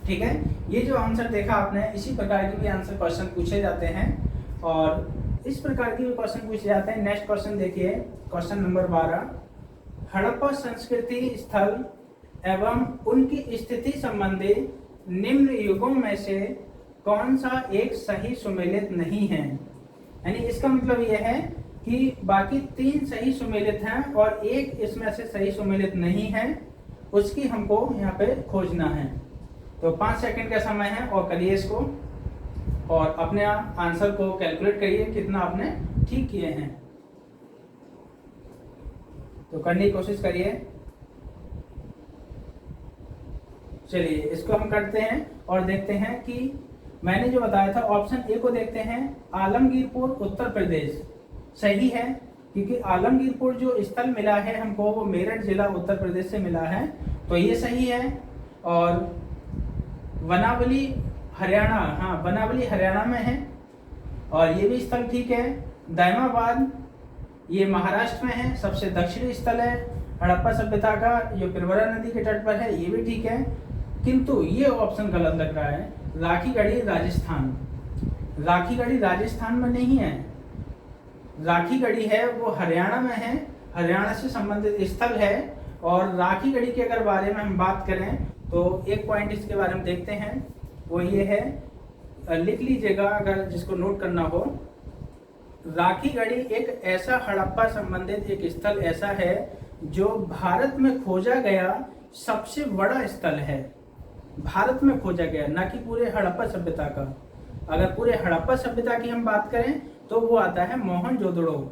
ठीक है, ये जो आंसर देखा आपने, इसी प्रकार के भी आंसर क्वेश्चन पूछे जाते हैं और इस प्रकार के भी क्वेश्चन पूछे जाते हैं। नेक्स्ट क्वेश्चन देखिए, क्वेश्चन नंबर 12, हड़प्पा संस्कृति स्थल एवं उनकी स्थिति संबंधी निम्न युगों में से कौन सा एक सही सुमेलित नहीं है। यानी इसका मतलब यह है कि बाकी 3 सही सुमेलित हैं और एक इसमें से सही सुमेलित नहीं है, उसकी हमको यहाँ पे खोजना है। तो 5 सेकंड का समय है और करिए इसको और अपने आंसर को कैलकुलेट करिए कितना आपने ठीक किए हैं। तो करने की कोशिश करिए। चलिए इसको हम करते हैं और देखते हैं कि मैंने जो बताया था ऑप्शन ए को देखते हैं, आलमगीरपुर उत्तर प्रदेश सही है, क्योंकि आलमगीरपुर जो स्थल मिला है हमको वो मेरठ जिला उत्तर प्रदेश से मिला है, तो ये सही है। और वनावली हरियाणा, हाँ वनावली हरियाणा में है और ये भी स्थल ठीक है। दायमाबाद ये महाराष्ट्र में है, सबसे दक्षिणी स्थल है हड़प्पा सभ्यता का, जो पिरवरा नदी के तट पर है, ये भी ठीक है। किंतु ये ऑप्शन गलत लग रहा है, राखीगढ़ी राजस्थान। राखीगढ़ी राजस्थान में नहीं है, राखीगढ़ी है वो हरियाणा में है, हरियाणा से संबंधित स्थल है। और राखीगढ़ी के अगर बारे में हम बात करें तो एक पॉइंट इसके बारे में देखते हैं, वो ये है, लिख लीजिएगा अगर जिसको नोट करना हो। राखीगढ़ी एक ऐसा हड़प्पा संबंधित एक स्थल ऐसा है जो भारत में खोजा गया सबसे बड़ा स्थल है। भारत में खोजा गया, ना कि पूरे हड़प्पा सभ्यता का। अगर पूरे हड़प्पा सभ्यता की हम बात करें तो वो आता है मोहनजोदड़ो,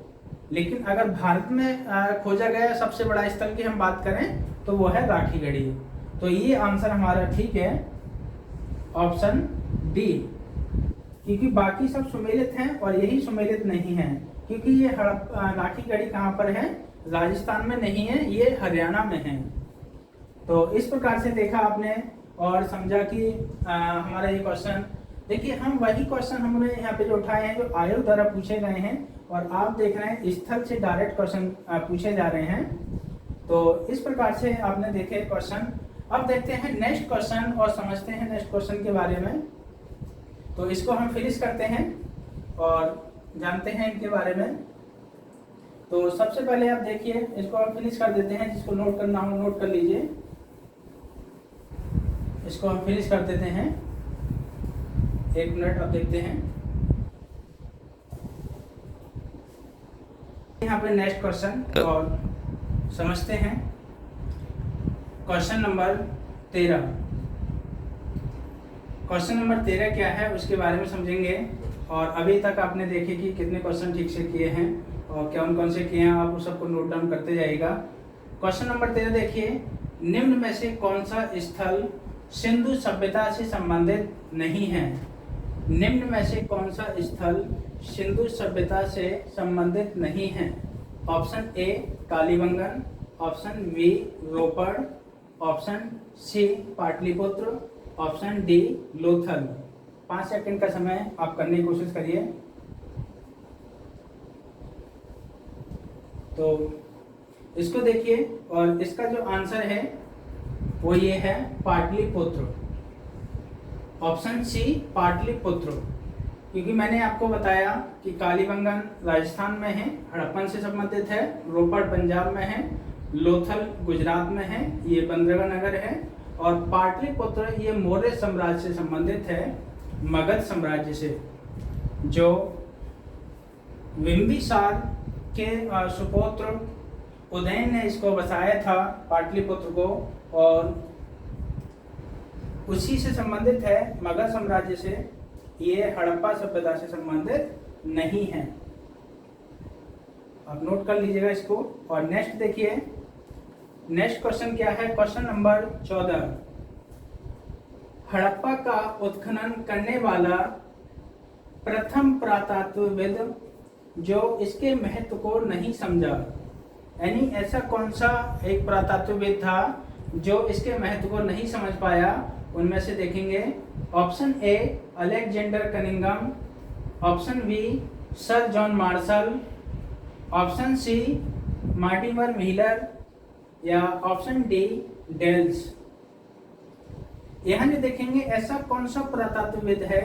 लेकिन अगर भारत में खोजा गया सबसे बड़ा स्थल की हम बात करें तो वो है राखीगढ़ी। तो ये आंसर हमारा ठीक है, ऑप्शन डी, क्योंकि बाकी सब सुमेलित हैं और यही सुमेलित नहीं है, क्योंकि ये राखीगढ़ी कहाँ पर है, राजस्थान में नहीं है, ये हरियाणा में है। तो इस प्रकार से देखा आपने और समझा कि हमारा ये क्वेश्चन, देखिए हम वही क्वेश्चन हमने यहाँ पे जो उठाए हैं जो आयोग द्वारा पूछे गए हैं, और आप देख रहे हैं स्थल से डायरेक्ट क्वेश्चन पूछे जा रहे हैं। तो इस प्रकार से आपने देखे क्वेश्चन। अब देखते हैं नेक्स्ट क्वेश्चन और समझते हैं नेक्स्ट क्वेश्चन के बारे में। तो इसको हम फिनिश करते हैं और जानते हैं इनके बारे में। तो सबसे पहले आप देखिए, इसको हम फिनिश कर देते हैं, जिसको नोट करना हो नोट कर लीजिए। इसको हम फिनिश कर देते हैं, 1 मिनट। अब देखते हैं यहाँ पे नेक्स्ट क्वेश्चन और समझते हैं। क्वेश्चन नंबर 13, क्वेश्चन नंबर 13 क्या है उसके बारे में समझेंगे। और अभी तक आपने देखे कि कितने क्वेश्चन ठीक से किए हैं और कौन से किए हैं, आप उस सबको नोट डाउन करते जाइएगा। क्वेश्चन नंबर 13 देखिए, निम्न में से कौन सा स्थल सिंधु सभ्यता से संबंधित नहीं है। निम्न में से कौन सा स्थल सिंधु सभ्यता से संबंधित नहीं है। Option A Kalibangan, option B Ropar, option C Pataliputra, option D Lothal. 5 second का समय आप करने की कोशिश करिए। तो इसको देखिए और इसका जो आंसर है वो ये है पाटलिपुत्र, ऑप्शन सी पाटलिपुत्र। क्योंकि मैंने आपको बताया कि कालीबंगन राजस्थान में है, हड़प्पन से संबंधित है, रोपड़ पंजाब में है, लोथल गुजरात में है, ये बंदरगाह नगर है, और पाटलिपुत्र ये मौर्य साम्राज्य से संबंधित है, मगध साम्राज्य से, जो बिंबिसार के सुपुत्र उदयन ने इसको बसाया था पाटलिपुत्र को, और उसी से संबंधित है, मगध साम्राज्य से। ये हड़प्पा सभ्यता से संबंधित नहीं है। आप नोट कर लीजिएगा इसको। और नेक्स्ट देखिए, नेक्स्ट क्वेश्चन क्या है, क्वेश्चन नंबर 14, हड़प्पा का उत्खनन करने वाला प्रथम पुरातत्वविद जो इसके महत्व को नहीं समझा। यानी ऐसा कौन सा एक पुरातत्वविद था जो इसके महत्व को नहीं समझ पाया, उनमें से देखेंगे। Option A Alexander Cunningham, option B sir John Marshall, option C Mortimer Wheeler, या ऑप्शन डी डेल्स। यहाँ जो देखेंगे ऐसा कौन सा पुरातत्वविद है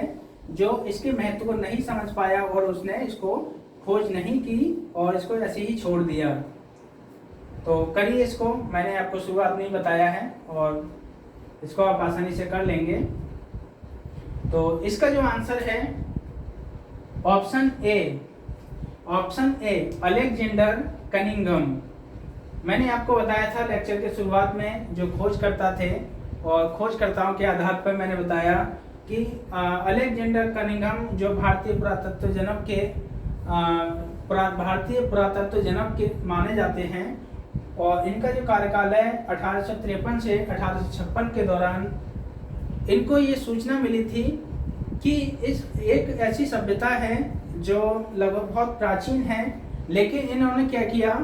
जो इसके महत्व को नहीं समझ पाया और उसने इसको खोज नहीं की और इसको ऐसे ही छोड़ दिया। तो करिए इसको, मैंने आपको शुरुआत में ही बताया है और इसको आप आसानी से कर लेंगे। तो इसका जो आंसर है ऑप्शन ए अलेक्जेंडर कनिंघम। मैंने आपको बताया था लेक्चर के शुरुआत में जो खोजकर्ता थे और खोजकर्ताओं के आधार पर मैंने बताया कि अलेक्जेंडर कनिंघम जो भारतीय पुरातत्व जनक के माने जाते हैं और इनका जो कार्यकाल है 1853 से 1856 के दौरान इनको ये सूचना मिली थी कि इस एक ऐसी सभ्यता है जो लगभग बहुत प्राचीन है, लेकिन इन्होंने क्या किया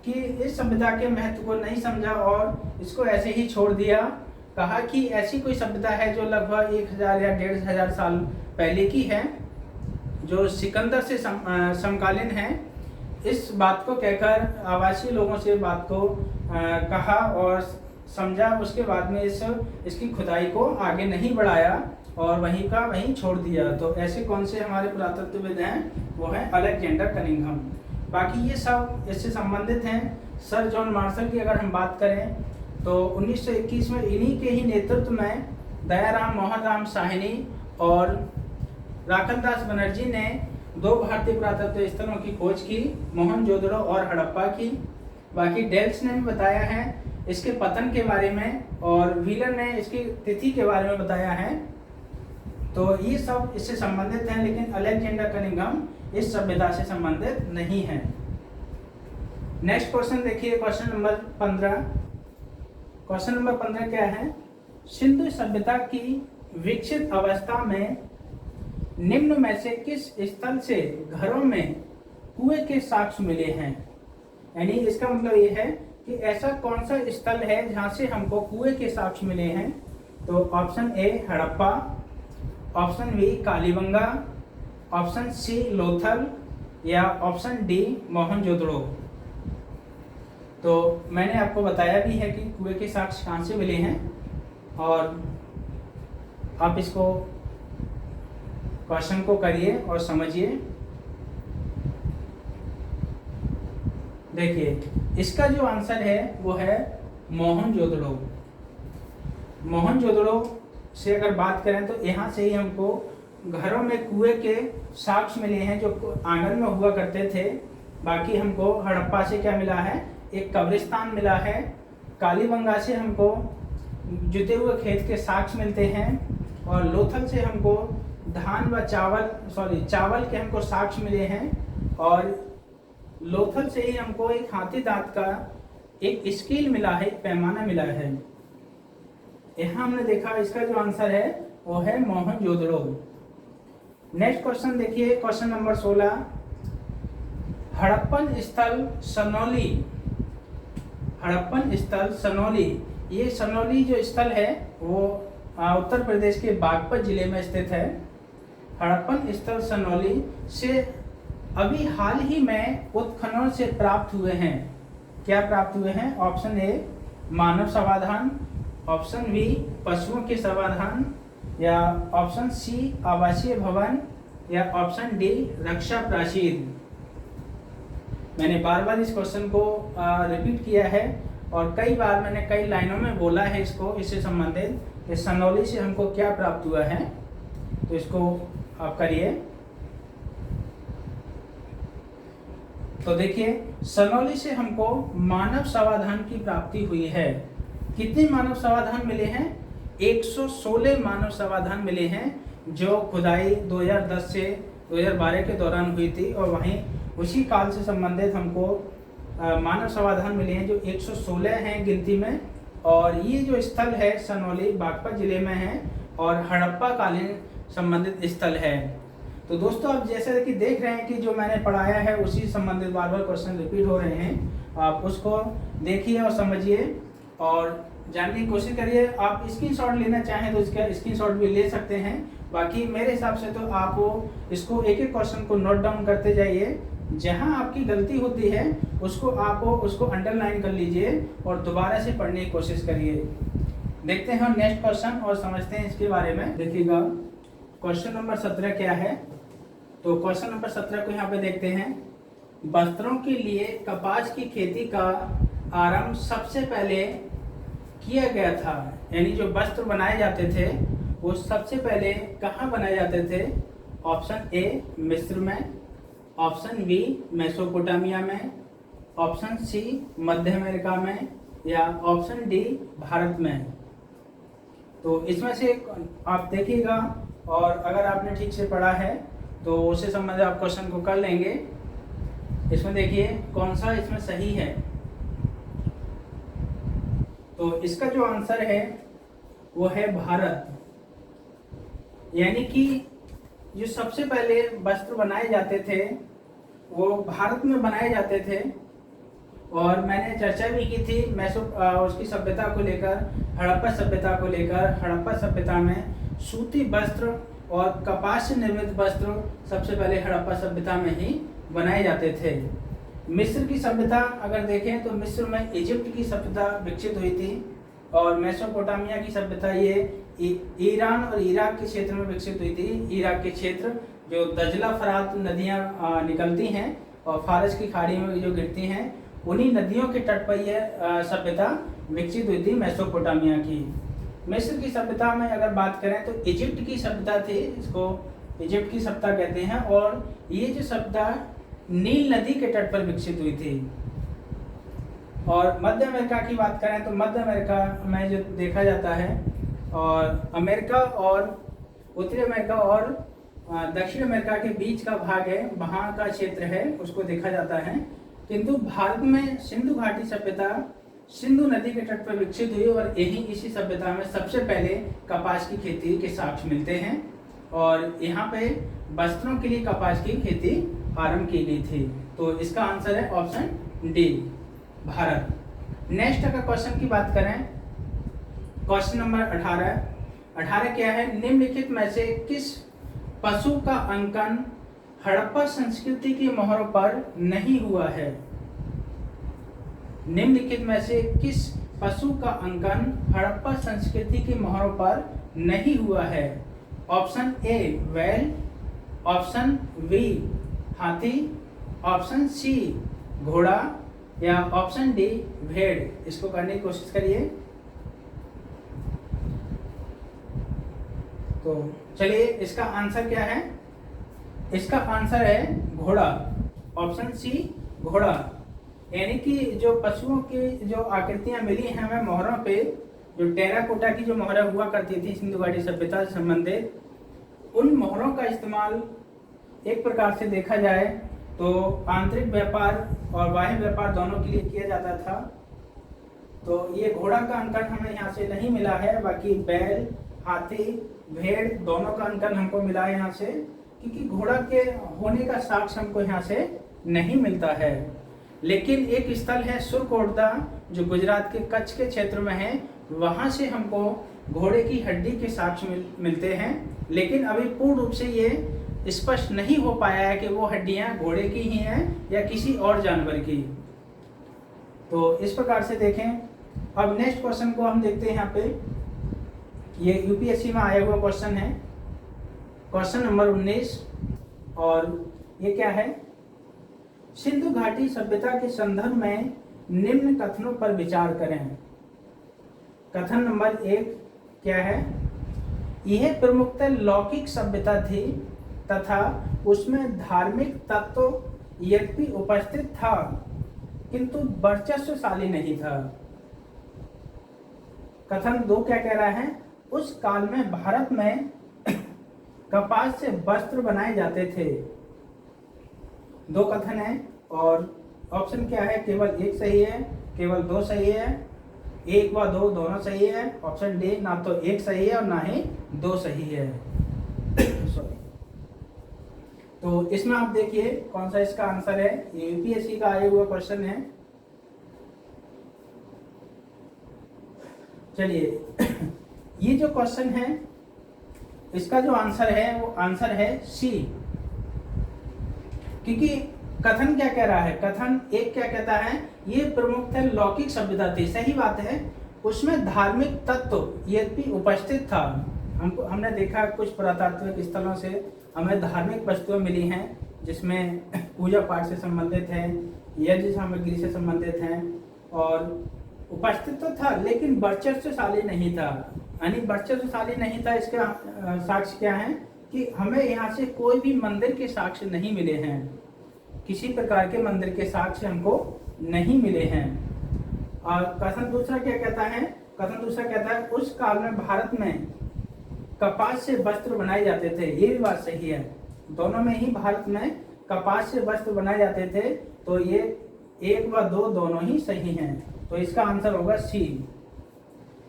कि इस सभ्यता के महत्व को नहीं समझा और इसको ऐसे ही छोड़ दिया। कहा कि ऐसी कोई सभ्यता है जो लगभग 1000 या 1500 साल पहले की है, जो सिकंदर से समकालीन है। इस बात को कहकर आवासीय लोगों से बात को कहा और समझा। उसके बाद में इसकी खुदाई को आगे नहीं बढ़ाया और वहीं का वहीं छोड़ दिया। तो ऐसे कौन से हमारे पुरातत्वविद हैं, वो है अलेक्जेंडर कनिंघम। बाकी ये सब इससे संबंधित हैं। सर जॉन मार्शल की अगर हम बात करें तो 1921 में इन्हीं के ही नेतृत्व में दयाराम मोहन राम साहनी और राखलदास बनर्जी ने 2 भारतीय पुरातत्व स्थलों की खोज की, मोहनजोदड़ो और हड़प्पा की। बाकी डेल्स ने भी बताया है इसके पतन के बारे में और व्हीलर ने इसकी तिथि के बारे में बताया है। तो ये सब इससे संबंधित हैं, लेकिन अलेक्जेंडर कनिंघम इस सभ्यता से संबंधित नहीं है। नेक्स्ट क्वेश्चन देखिए, क्वेश्चन नंबर 15। क्वेश्चन नंबर 15 क्या है? सिंधु सभ्यता की विकसित अवस्था में निम्न में से किस स्थल से घरों में कुएं के साक्ष्य मिले हैं? यानी इसका मतलब ये है कि ऐसा कौन सा स्थल है जहां से हमको कुएं के साक्ष्य मिले हैं। तो option A Harappa, option B Kalibanga, option C Lothal या ऑप्शन डी मोहनजोदड़ो। तो मैंने आपको बताया भी है कि कुएं के साक्ष्य कहाँ से मिले हैं और आप इसको क्वेश्चन को करिए और समझिए। देखिए इसका जो आंसर है वो है मोहनजोदड़ो। मोहनजोदड़ो से अगर बात करें तो यहाँ से ही हमको घरों में कुएं के साक्ष्य मिले हैं जो आंगन में हुआ करते थे। बाकी हमको हड़प्पा से क्या मिला है? एक कब्रिस्तान मिला है। कालीबंगा से हमको जुते हुए खेत के साक्ष्य मिलते हैं और लोथल से हमको धान व चावल के हमको साक्ष्य मिले हैं और लोथल से ही हमको एक हाथी दांत का एक स्केल मिला है, एक पैमाना मिला है। यहाँ हमने देखा इसका जो आंसर है वो है मोहनजोदड़ो। नेक्स्ट क्वेश्चन देखिए, क्वेश्चन नंबर 16। हड़प्पन स्थल सनौली। हड़प्पन स्थल सनौली, ये सनौली जो स्थल है वो उत्तर प्रदेश के बागपत जिले में स्थित है। हड़प्पन स्थल सनौली से अभी हाल ही में उत्खनन से प्राप्त हुए हैं। क्या प्राप्त हुए हैं? ऑप्शन ए मानव समाधान, ऑप्शन बी पशुओं के समाधान या ऑप्शन सी आवासीय भवन या ऑप्शन डी रक्षा प्राचीर। मैंने बार बार इस क्वेश्चन को रिपीट किया है और कई बार मैंने कई लाइनों में बोला है इसको, इससे संबंधित इस सनौली से हमको क्या प्राप्त हुआ है। तो इसको आप करिए। तो देखिए सनौली से हमको मानव समाधान की प्राप्ति हुई है। कितने मानव समाधान मिले हैं? 116 मानव समाधान मिले हैं जो खुदाई 2010 से 2012 के दौरान हुई थी और वहीं उसी काल से संबंधित हमको मानव समाधान मिले हैं जो 116 हैं गिनती में। और ये जो स्थल है सनौली बागपत जिले में है और हड़प्पा कालीन संबंधित स्थल है। तो दोस्तों आप जैसे कि देख रहे हैं कि जो मैंने पढ़ाया है उसी संबंधित बार बार क्वेश्चन रिपीट हो रहे हैं। आप उसको देखिए और समझिए और जानने की कोशिश करिए। आप स्क्रीनशॉट लेना चाहें तो इसका स्क्रीनशॉट भी ले सकते हैं। बाकी मेरे हिसाब से तो आप इसको एक एक क्वेश्चन को नोट डाउन करते जाइए। जहां आपकी गलती होती है उसको अंडरलाइन कर लीजिए और दोबारा से पढ़ने की कोशिश करिए। देखते हैं नेक्स्ट क्वेश्चन और समझते हैं इसके बारे में। देखिएगा क्वेश्चन नंबर 17 क्या है। तो क्वेश्चन नंबर 17 को यहाँ पे देखते हैं। वस्त्रों के लिए कपास की खेती का आरंभ सबसे पहले किया गया था, यानी जो वस्त्र बनाए जाते थे वो सबसे पहले कहाँ बनाए जाते थे। ऑप्शन ए मिस्र में, ऑप्शन बी मेसोपोटामिया में, ऑप्शन सी मध्य अमेरिका में, या ऑप्शन डी भारत में। तो इसमें से आप देखिएगा और अगर आपने ठीक से पढ़ा है तो उससे संबंधित आप क्वेश्चन को कर लेंगे। इसमें देखिए कौन सा इसमें सही है। तो इसका जो आंसर है वो है भारत, यानी कि जो सबसे पहले वस्त्र बनाए जाते थे वो भारत में बनाए जाते थे। और मैंने चर्चा भी की थी उसकी सभ्यता को लेकर, हड़प्पा सभ्यता को लेकर। हड़प्पा सभ्यता में सूती वस्त्र और कपास से निर्मित वस्त्र सबसे पहले हड़प्पा सभ्यता में ही बनाए जाते थे। मिस्र की सभ्यता अगर देखें तो मिस्र में इजिप्ट की सभ्यता विकसित हुई थी, और मेसोपोटामिया की सभ्यता ये ईरान और इराक के क्षेत्र में विकसित हुई थी। इराक के क्षेत्र जो दजला फरात नदियाँ निकलती हैं और फारस की खाड़ी में जो गिरती हैं, उन्हीं नदियों के तट पर यह सभ्यता विकसित हुई थी मेसोपोटामिया की। मिस्र की सभ्यता में अगर बात करें तो इजिप्ट की सभ्यता थी, इसको इजिप्ट की सभ्यता कहते हैं। और ये जो सभ्यता नील नदी के तट पर विकसित हुई थी। और मध्य अमेरिका की बात करें तो मध्य अमेरिका में जो देखा जाता है, और अमेरिका और उत्तरी अमेरिका और दक्षिण अमेरिका के बीच का भाग है, वहाँ का क्षेत्र है, उसको देखा जाता है। किंतु भारत में सिंधु घाटी सभ्यता सिंधु नदी के तट पर विकसित हुई, और इसी सभ्यता में सबसे पहले कपास की खेती के साक्ष्य मिलते हैं। और यहाँ पे वस्त्रों के लिए कपास की खेती आरंभ की गई थी। तो इसका आंसर है ऑप्शन डी भारत। नेक्स्ट अगर क्वेश्चन की बात करें, क्वेश्चन नंबर 18 क्या है। निम्नलिखित में से किस पशु का अंकन हड़प्पा संस्कृति की मोहरों पर नहीं हुआ है। निम्नलिखित में से किस पशु का अंकन हड़प्पा संस्कृति की मोहरों पर नहीं हुआ है। ऑप्शन ए बैल, ऑप्शन बी हाथी, ऑप्शन सी घोड़ा, या ऑप्शन डी भेड़। इसको करने की कोशिश करिए। तो चलिए इसका आंसर क्या है। इसका आंसर है घोड़ा, ऑप्शन सी घोड़ा। यानी कि जो पशुओं की जो आकृतियां मिली हैं हमें मोहरों पे, जो टेराकोटा की जो मोहरें हुआ करती थी सिंधु घाटी सभ्यता से संबंधित, उन मोहरों का इस्तेमाल एक प्रकार से देखा जाए तो आंतरिक व्यापार और बाह्य व्यापार दोनों के लिए किया जाता था। तो ये घोड़ा का अंकन हमें यहाँ से नहीं मिला है, बाकी बैल, हाथी, भेड़ दोनों का अंकन हमको मिला है यहाँ से, क्योंकि घोड़ा के होने का साक्ष्य हमको यहाँ से नहीं मिलता है। लेकिन एक स्थल है सुरकोटदा जो गुजरात के कच्छ के क्षेत्र में है, वहाँ से हमको घोड़े की हड्डी के साक्ष्य मिलते हैं। लेकिन अभी पूर्ण रूप से ये स्पष्ट नहीं हो पाया है कि वो हड्डियां घोड़े की ही हैं या किसी और जानवर की। तो इस प्रकार से देखें। अब नेक्स्ट क्वेश्चन को हम देखते हैं। यहाँ पे ये यूपीएससी में आया हुआ क्वेश्चन है, क्वेश्चन नंबर 19, और ये क्या है। सिंधु घाटी सभ्यता के संदर्भ में निम्न कथनों पर विचार करें। कथन नंबर 1 क्या है। यह प्रमुखतः लौकिक सभ्यता थी तथा उसमें धार्मिक तत्व यद्यपि उपस्थित था किंतु वर्चस्वशाली नहीं था। कथन 2 क्या कह रहा है। उस काल में भारत में कपास से वस्त्र बनाए जाते थे। 2 कथन है और ऑप्शन क्या है, केवल एक सही है, केवल 2 सही है, 1 व 2 दोनों सही है। ऑप्शन डी ना तो 1 सही है और ना ही 2 सही है। सॉरी। तो इसमें आप देखिए कौन सा इसका आंसर है। ये यूपीएससी का आया हुआ क्वेश्चन है। चलिए ये जो क्वेश्चन है इसका जो आंसर है वो आंसर है सी, क्योंकि कथन क्या कह रहा है। कथन 1 क्या कहता है, ये प्रमुखतः लौकिक सभ्यता थी। सही बात है, उसमें धार्मिक तत्व यद्यपि उपस्थित था। हमने देखा कुछ पुरातात्विक स्थलों से हमें धार्मिक वस्तुएं मिली हैं जिसमें पूजा पाठ से संबंधित है, यज्ञ सामग्री से संबंधित हैं, और उपस्थित तो था लेकिन वर्चस्वशाली नहीं था। यानी वर्चस्वशाली नहीं था, इसका साक्ष्य क्या है कि हमें यहाँ से कोई भी मंदिर के साक्ष्य नहीं मिले हैं, किसी प्रकार के मंदिर के साक्ष्य हमको नहीं मिले हैं। और कथन दूसरा क्या कहता है? कथन दूसरा कहता है उस काल में भारत में कपास से वस्त्र बनाए जाते थे। ये भी बात सही है, दोनों में ही भारत में कपास से वस्त्र बनाए जाते थे। तो ये 1 व 2 दोनों ही सही हैं। तो इसका आंसर होगा सी।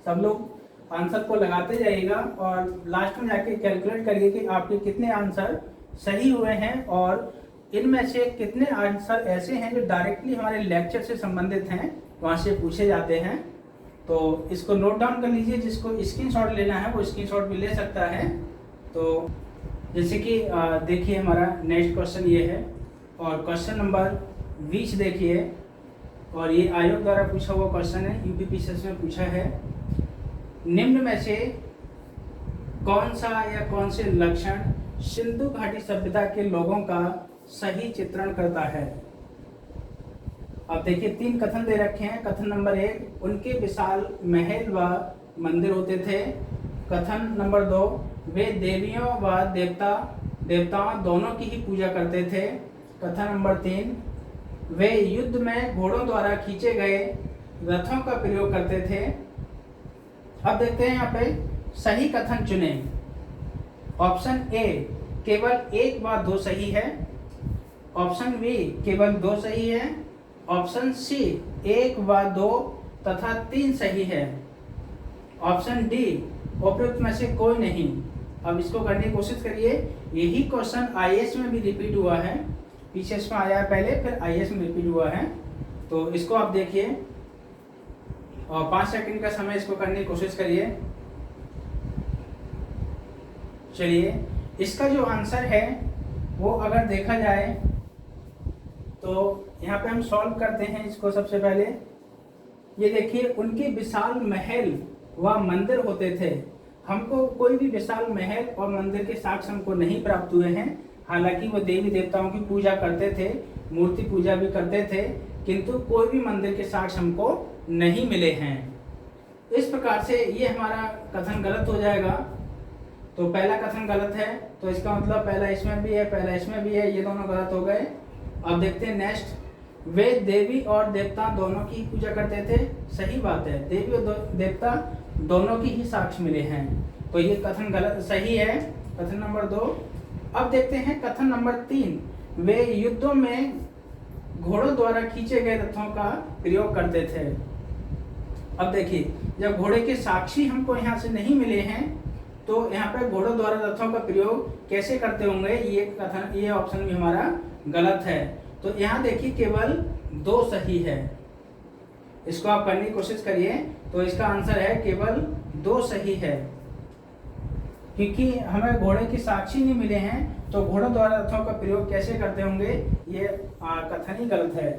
सब लोग आंसर को लगाते जाइएगा और लास्ट में जाके कैलकुलेट करिए कि आपके कितने आंसर सही हुए हैं और इनमें से कितने आंसर ऐसे हैं जो डायरेक्टली हमारे लेक्चर से संबंधित हैं, वहाँ से पूछे जाते हैं। तो इसको नोट डाउन कर लीजिए, जिसको स्क्रीनशॉट लेना है वो स्क्रीनशॉट भी ले सकता है। तो जैसे कि देखिए हमारा नेक्स्ट क्वेश्चन ये है और क्वेश्चन नंबर 20 देखिए, और ये आयोग द्वारा पूछा हुआ क्वेश्चन है, यूपीपीसीएस में पूछा है। निम्न में से कौन सा या कौन से लक्षण सिंधु घाटी सभ्यता के लोगों का सही चित्रण करता है? अब देखिए 3 कथन दे रखे हैं। कथन नंबर 1, उनके विशाल महल व मंदिर होते थे। कथन नंबर 2, वे देवियों व देवताओं दोनों की ही पूजा करते थे। कथन नंबर 3, वे युद्ध में घोड़ों द्वारा खींचे गए रथों का प्रयोग करते थे। अब देखते हैं यहाँ पे सही कथन चुने। ऑप्शन ए केवल 1 व 2 सही है। ऑप्शन बी केवल 2 सही है। ऑप्शन सी 1 व 2 तथा 3 सही है। ऑप्शन डी उपयुक्त में से कोई नहीं। अब इसको करने की कोशिश करिए। यही क्वेश्चन आईएएस में भी रिपीट हुआ है, पीसीएस में आया है पहले, फिर आईएएस में रिपीट हुआ है। तो इसको आप देखिए और 5 सेकंड का समय इसको करने की कोशिश करिए। चलिए, इसका जो आंसर है वो अगर देखा जाए तो यहाँ पे हम सॉल्व करते हैं इसको। सबसे पहले ये देखिए, उनके विशाल महल व मंदिर होते थे। हमको कोई भी विशाल महल और मंदिर के साक्ष्य हमको नहीं प्राप्त हुए हैं। हालांकि वो देवी देवताओं की पूजा करते थे, मूर्ति पूजा भी करते थे, किंतु कोई भी मंदिर के साक्ष्य हमको नहीं मिले हैं। इस प्रकार से ये हमारा कथन गलत हो जाएगा। तो पहला कथन गलत है, तो इसका मतलब पहला इसमें भी है, पहला इसमें भी है, ये दोनों गलत हो गए। अब देखते हैं नेक्स्ट। वे देवी और देवता दोनों की पूजा करते थे। सही बात है, देवी और देवता दोनों की ही साक्ष्य मिले हैं। तो ये कथन गलत सही है, कथन नंबर 2। अब देखते हैं कथन नंबर 3। वे युद्धों में घोड़ों द्वारा खींचे गए रथों का प्रयोग करते थे। अब देखिए, जब घोड़े के साक्षी हमको यहाँ से नहीं मिले हैं तो यहाँ पे घोड़ों द्वारा रथों का प्रयोग कैसे करते होंगे? ये ऑप्शन भी हमारा गलत है। तो यहाँ देखिए केवल 2 सही है। इसको आप करने की कोशिश करिए। तो इसका आंसर है केवल 2 सही है, क्योंकि हमें घोड़े की साक्षी नहीं मिले हैं तो घोड़ों द्वारा रथों का प्रयोग कैसे करते होंगे, ये कथन ही गलत है।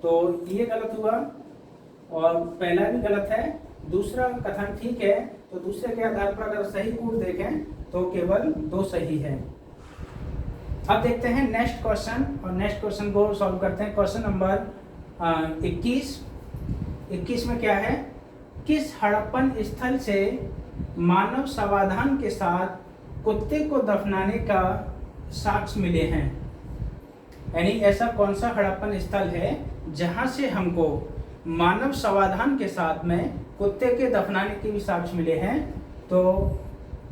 तो ये गलत हुआ और पहला भी गलत है, दूसरा कथन ठीक है। तो दूसरे के आधार पर अगर सही कूट देखें तो केवल 2 सही है। अब देखते हैं नेक्स्ट क्वेश्चन, और नेक्स्ट क्वेश्चन को सॉल्व करते हैं। क्वेश्चन नंबर 21 में क्या है? किस हड़प्पन स्थल से मानव सावधान के साथ कुत्ते को दफनाने का साक्ष्य मिले हैं? यानी ऐसा कौन सा हड़प्पन स्थल है जहां से हमको मानव समाधान के साथ में कुत्ते के दफनाने के भी साक्ष्य मिले हैं? तो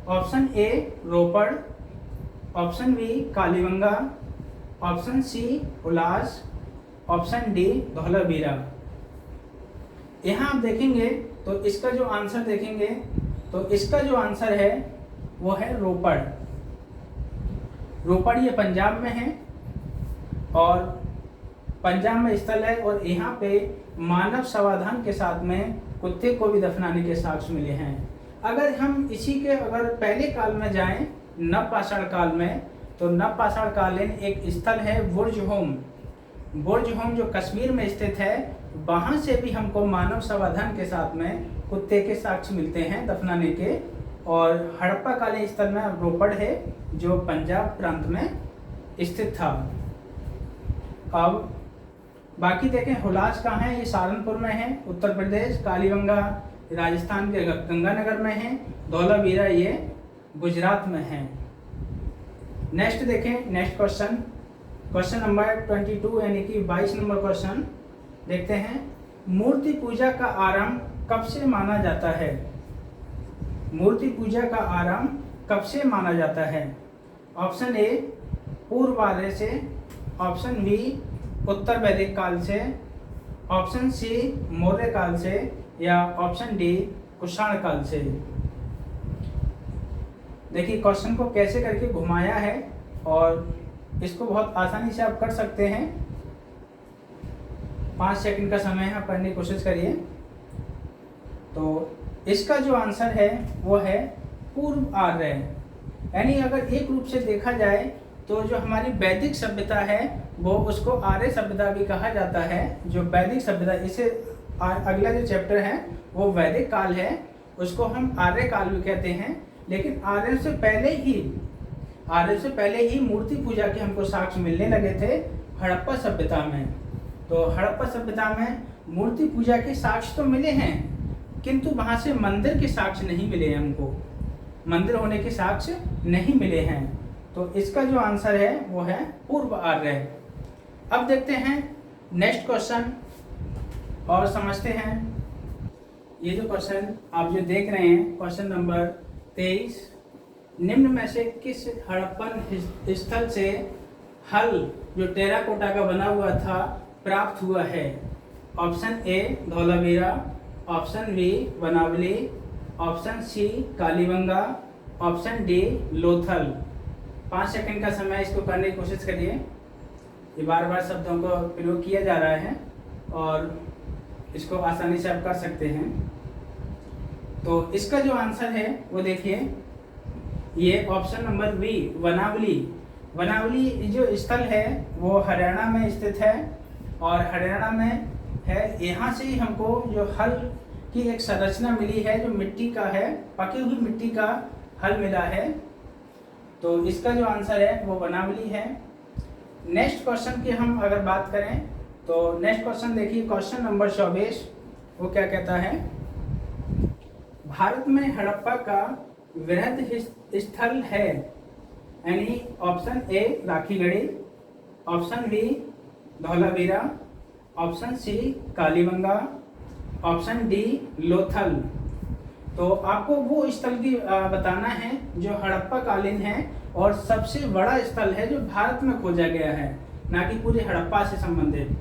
option A Ropar, option B Kalibanga, option C Hulas, option D Dholavira. यहाँ आप देखेंगे तो इसका जो आंसर देखेंगे तो इसका जो आंसर है वो है रोपड़। रोपड़ ये पंजाब में है और पंजाब में स्थल है, और यहाँ पे मानव समाधान के साथ में कुत्ते को भी दफनाने के साक्ष्य मिले हैं। अगर हम इसी के अगर पहले काल में जाएं, नवपाषाण काल में, तो नवपाषाण कालीन एक स्थल है बुर्ज होम जो कश्मीर में स्थित है। वहां से भी हमको मानव समाधान के साथ में कुत्ते के साक्ष्य मिलते हैं दफनाने के। और हड़प्पा कालीन स्थल में रोपड़ है जो पंजाब प्रांत में स्थित था। अब बाकी देखें, हुलास कहाँ है, ये सहारनपुर में है उत्तर प्रदेश, कालीबंगा राजस्थान के गंगानगर में है, धौलावीरा ये गुजरात में है। नेक्स्ट देखें, नेक्स्ट क्वेश्चन नंबर 22 यानी कि 22 नंबर क्वेश्चन देखते हैं। मूर्ति पूजा का आरंभ कब से माना जाता है? मूर्ति पूजा का आरंभ कब से माना जाता है? ऑप्शन ए पूर्व आर्य से, ऑप्शन बी उत्तर वैदिक काल से, ऑप्शन सी मौर्य काल से, या ऑप्शन डी कुषाण काल से। देखिए क्वेश्चन को कैसे करके घुमाया है और इसको बहुत आसानी से आप कर सकते हैं। 5 सेकंड का समय है, पढ़ने की कोशिश करिए। तो इसका जो आंसर है वो है पूर्व आर्य, यानी अगर एक रूप से देखा जाए तो जो हमारी वैदिक सभ्यता है वो उसको आर्य सभ्यता भी कहा जाता है। जो वैदिक सभ्यता, इसे अगला जो चैप्टर है वो वैदिक काल है, उसको हम आर्य काल भी कहते हैं। लेकिन आर्य से पहले ही मूर्ति पूजा के हमको साक्ष्य मिलने लगे थे हड़प्पा सभ्यता में। तो हड़प्पा सभ्यता में मूर्ति पूजा के साक्ष्य तो मिले हैं, किंतु वहां से मंदिर के साक्ष्य नहीं मिले हमको, मंदिर होने के साक्ष्य नहीं मिले हैं। तो इसका जो आंसर है वो है पूर्व आर्य। अब देखते हैं नेक्स्ट क्वेश्चन और समझते हैं। ये जो क्वेश्चन आप जो देख रहे हैं, क्वेश्चन नंबर 23, निम्न में से किस हड़प्पन स्थल से हल जो टेराकोटा का बना हुआ था प्राप्त हुआ है? Option A Dholavira, option B Banawali, option C Kalibangan, option D Lothal. 5 second का समय, इसको करने की कोशिश करिए। ये बार बार शब्दों को प्रयोग किया जा रहा है और इसको आसानी से आप कर सकते हैं। तो इसका जो आंसर है वो देखिए, ये ऑप्शन नंबर बी वनावली। वनावली जो स्थल है वो हरियाणा में स्थित है और हरियाणा में है। यहाँ से ही हमको जो हल की एक संरचना मिली है, जो मिट्टी का है, पकी हुई मिट्टी का हल मिला है। तो इसका जो आंसर है वो वनावली है। नेक्स्ट क्वेश्चन की हम अगर बात करें तो नेक्स्ट क्वेश्चन देखिए, क्वेश्चन नंबर 24, वो क्या कहता है? भारत में हड़प्पा का वृहद स्थल है, यानी option A Rakhigarhi, option B Dholavira, option C Kalibangan, option D Lothal. तो आपको वो स्थल की बताना है जो हड़प्पा कालीन है और सबसे बड़ा स्थल है जो भारत में खोजा गया है, ना कि पूरे हड़प्पा से संबंधित।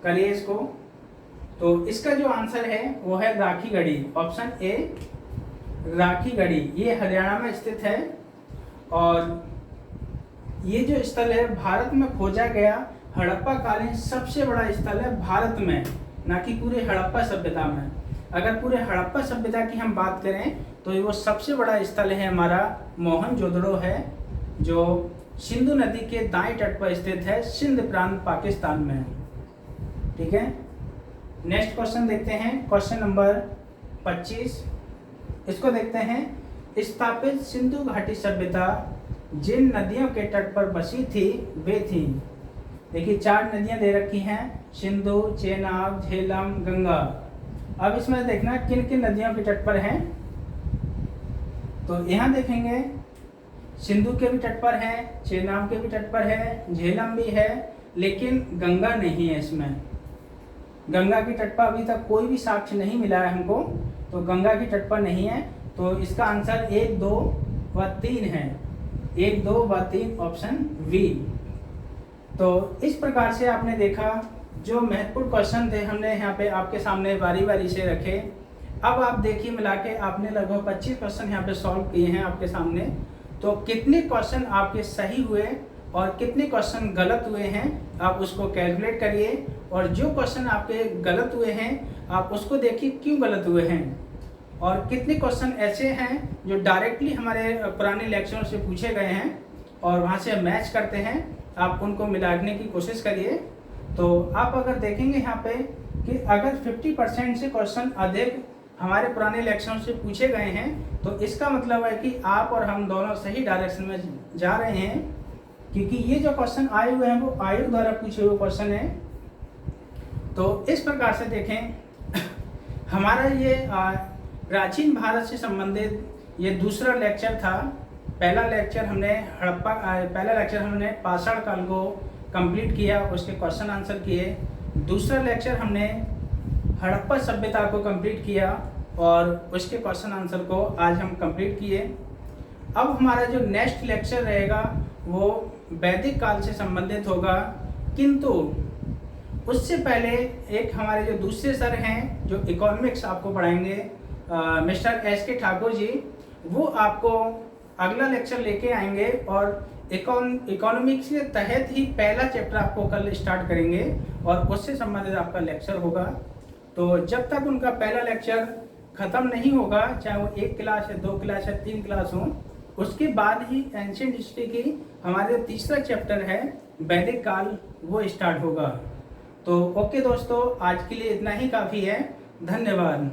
करिए इसको। तो इसका जो आंसर है वो है राखीगढ़ी, ऑप्शन ए राखीगढ़ी। ये हरियाणा में स्थित है और ये जो स्थल है भारत में खोजा गया हड़प्पा कालीन सबसे बड़ा स्थल है भारत में, ना कि पूरे हड़प्पा सभ्यता में। अगर पूरे हड़प्पा सभ्यता की हम बात करें तो वो सबसे बड़ा स्थल है हमारा मोहनजोदड़ो है, जो सिंधु नदी के दाएं तट पर स्थित है, सिंध प्रांत पाकिस्तान में। ठीक है, नेक्स्ट क्वेश्चन देखते हैं, क्वेश्चन नंबर 25। इसको देखते हैं, स्थापित सिंधु घाटी सभ्यता जिन नदियों के तट पर बसी थी वे थी। देखिए 4 नदियां दे रखी हैं, सिंधु, चेनाब, झेलम, गंगा। अब इसमें देखना किन किन नदियों के तट पर हैं। तो यहाँ देखेंगे सिंधु के भी तट पर है, चेनाब के भी तट पर है, झेलम भी है, लेकिन गंगा नहीं है इसमें। गंगा की तट पर अभी तक कोई भी साक्ष्य नहीं मिला है हमको, तो गंगा की तट पर नहीं है। तो इसका आंसर 1, 2 व 3 है, 1, 2 व 3 ऑप्शन बी। तो इस प्रकार से आपने देखा जो महत्वपूर्ण क्वेश्चन थे हमने यहाँ पे आपके सामने बारी बारी से रखे। अब आप देखिए मिला के आपने लगभग 25 क्वेश्चन यहाँ पे सॉल्व किए हैं आपके सामने। तो कितने क्वेश्चन आपके सही हुए और कितने क्वेश्चन गलत हुए हैं आप उसको कैलकुलेट करिए, और जो क्वेश्चन आपके गलत हुए हैं आप उसको देखिए क्यों गलत हुए हैं, और कितने क्वेश्चन ऐसे हैं जो डायरेक्टली हमारे पुराने लेक्चर से पूछे गए हैं और वहाँ से मैच करते हैं, आप उनको मिलाने की कोशिश करिए। तो आप अगर देखेंगे यहाँ पे कि अगर 50% से क्वेश्चन अधिक हमारे पुराने लेक्चरों से पूछे गए हैं, तो इसका मतलब है कि आप और हम दोनों सही डायरेक्शन में जा रहे हैं, क्योंकि ये जो क्वेश्चन आए हुए हैं वो आयु द्वारा पूछे हुए क्वेश्चन है। तो इस प्रकार से देखें, हमारा ये प्राचीन भारत से संबंधित ये दूसरा लेक्चर था। पहला लेक्चर हमने पाषाण काल को कंप्लीट किया, उसके क्वेश्चन आंसर किए। दूसरा लेक्चर हमने हड़प्पा सभ्यता को कंप्लीट किया और उसके क्वेश्चन आंसर को आज हम कंप्लीट किए। अब हमारा जो नेक्स्ट लेक्चर रहेगा वो वैदिक काल से संबंधित होगा, किंतु उससे पहले एक हमारे जो दूसरे सर हैं जो इकोनॉमिक्स आपको पढ़ाएंगे, मिस्टर एस.के. ठाकुर जी, वो आपको अगला लेक्चर लेके आएंगे और इकोनॉमिक्स के तहत ही पहला चैप्टर आपको कल स्टार्ट करेंगे और उससे संबंधित आपका लेक्चर होगा। तो जब तक उनका पहला लेक्चर ख़त्म नहीं होगा, चाहे वो 1 क्लास या 2 क्लास या 3 क्लास हो, उसके बाद ही एंशिएंट हिस्ट्री की हमारे तीसरा चैप्टर है वैदिक काल, वो स्टार्ट होगा। तो ओके दोस्तों, आज के लिए इतना ही काफ़ी है। धन्यवाद।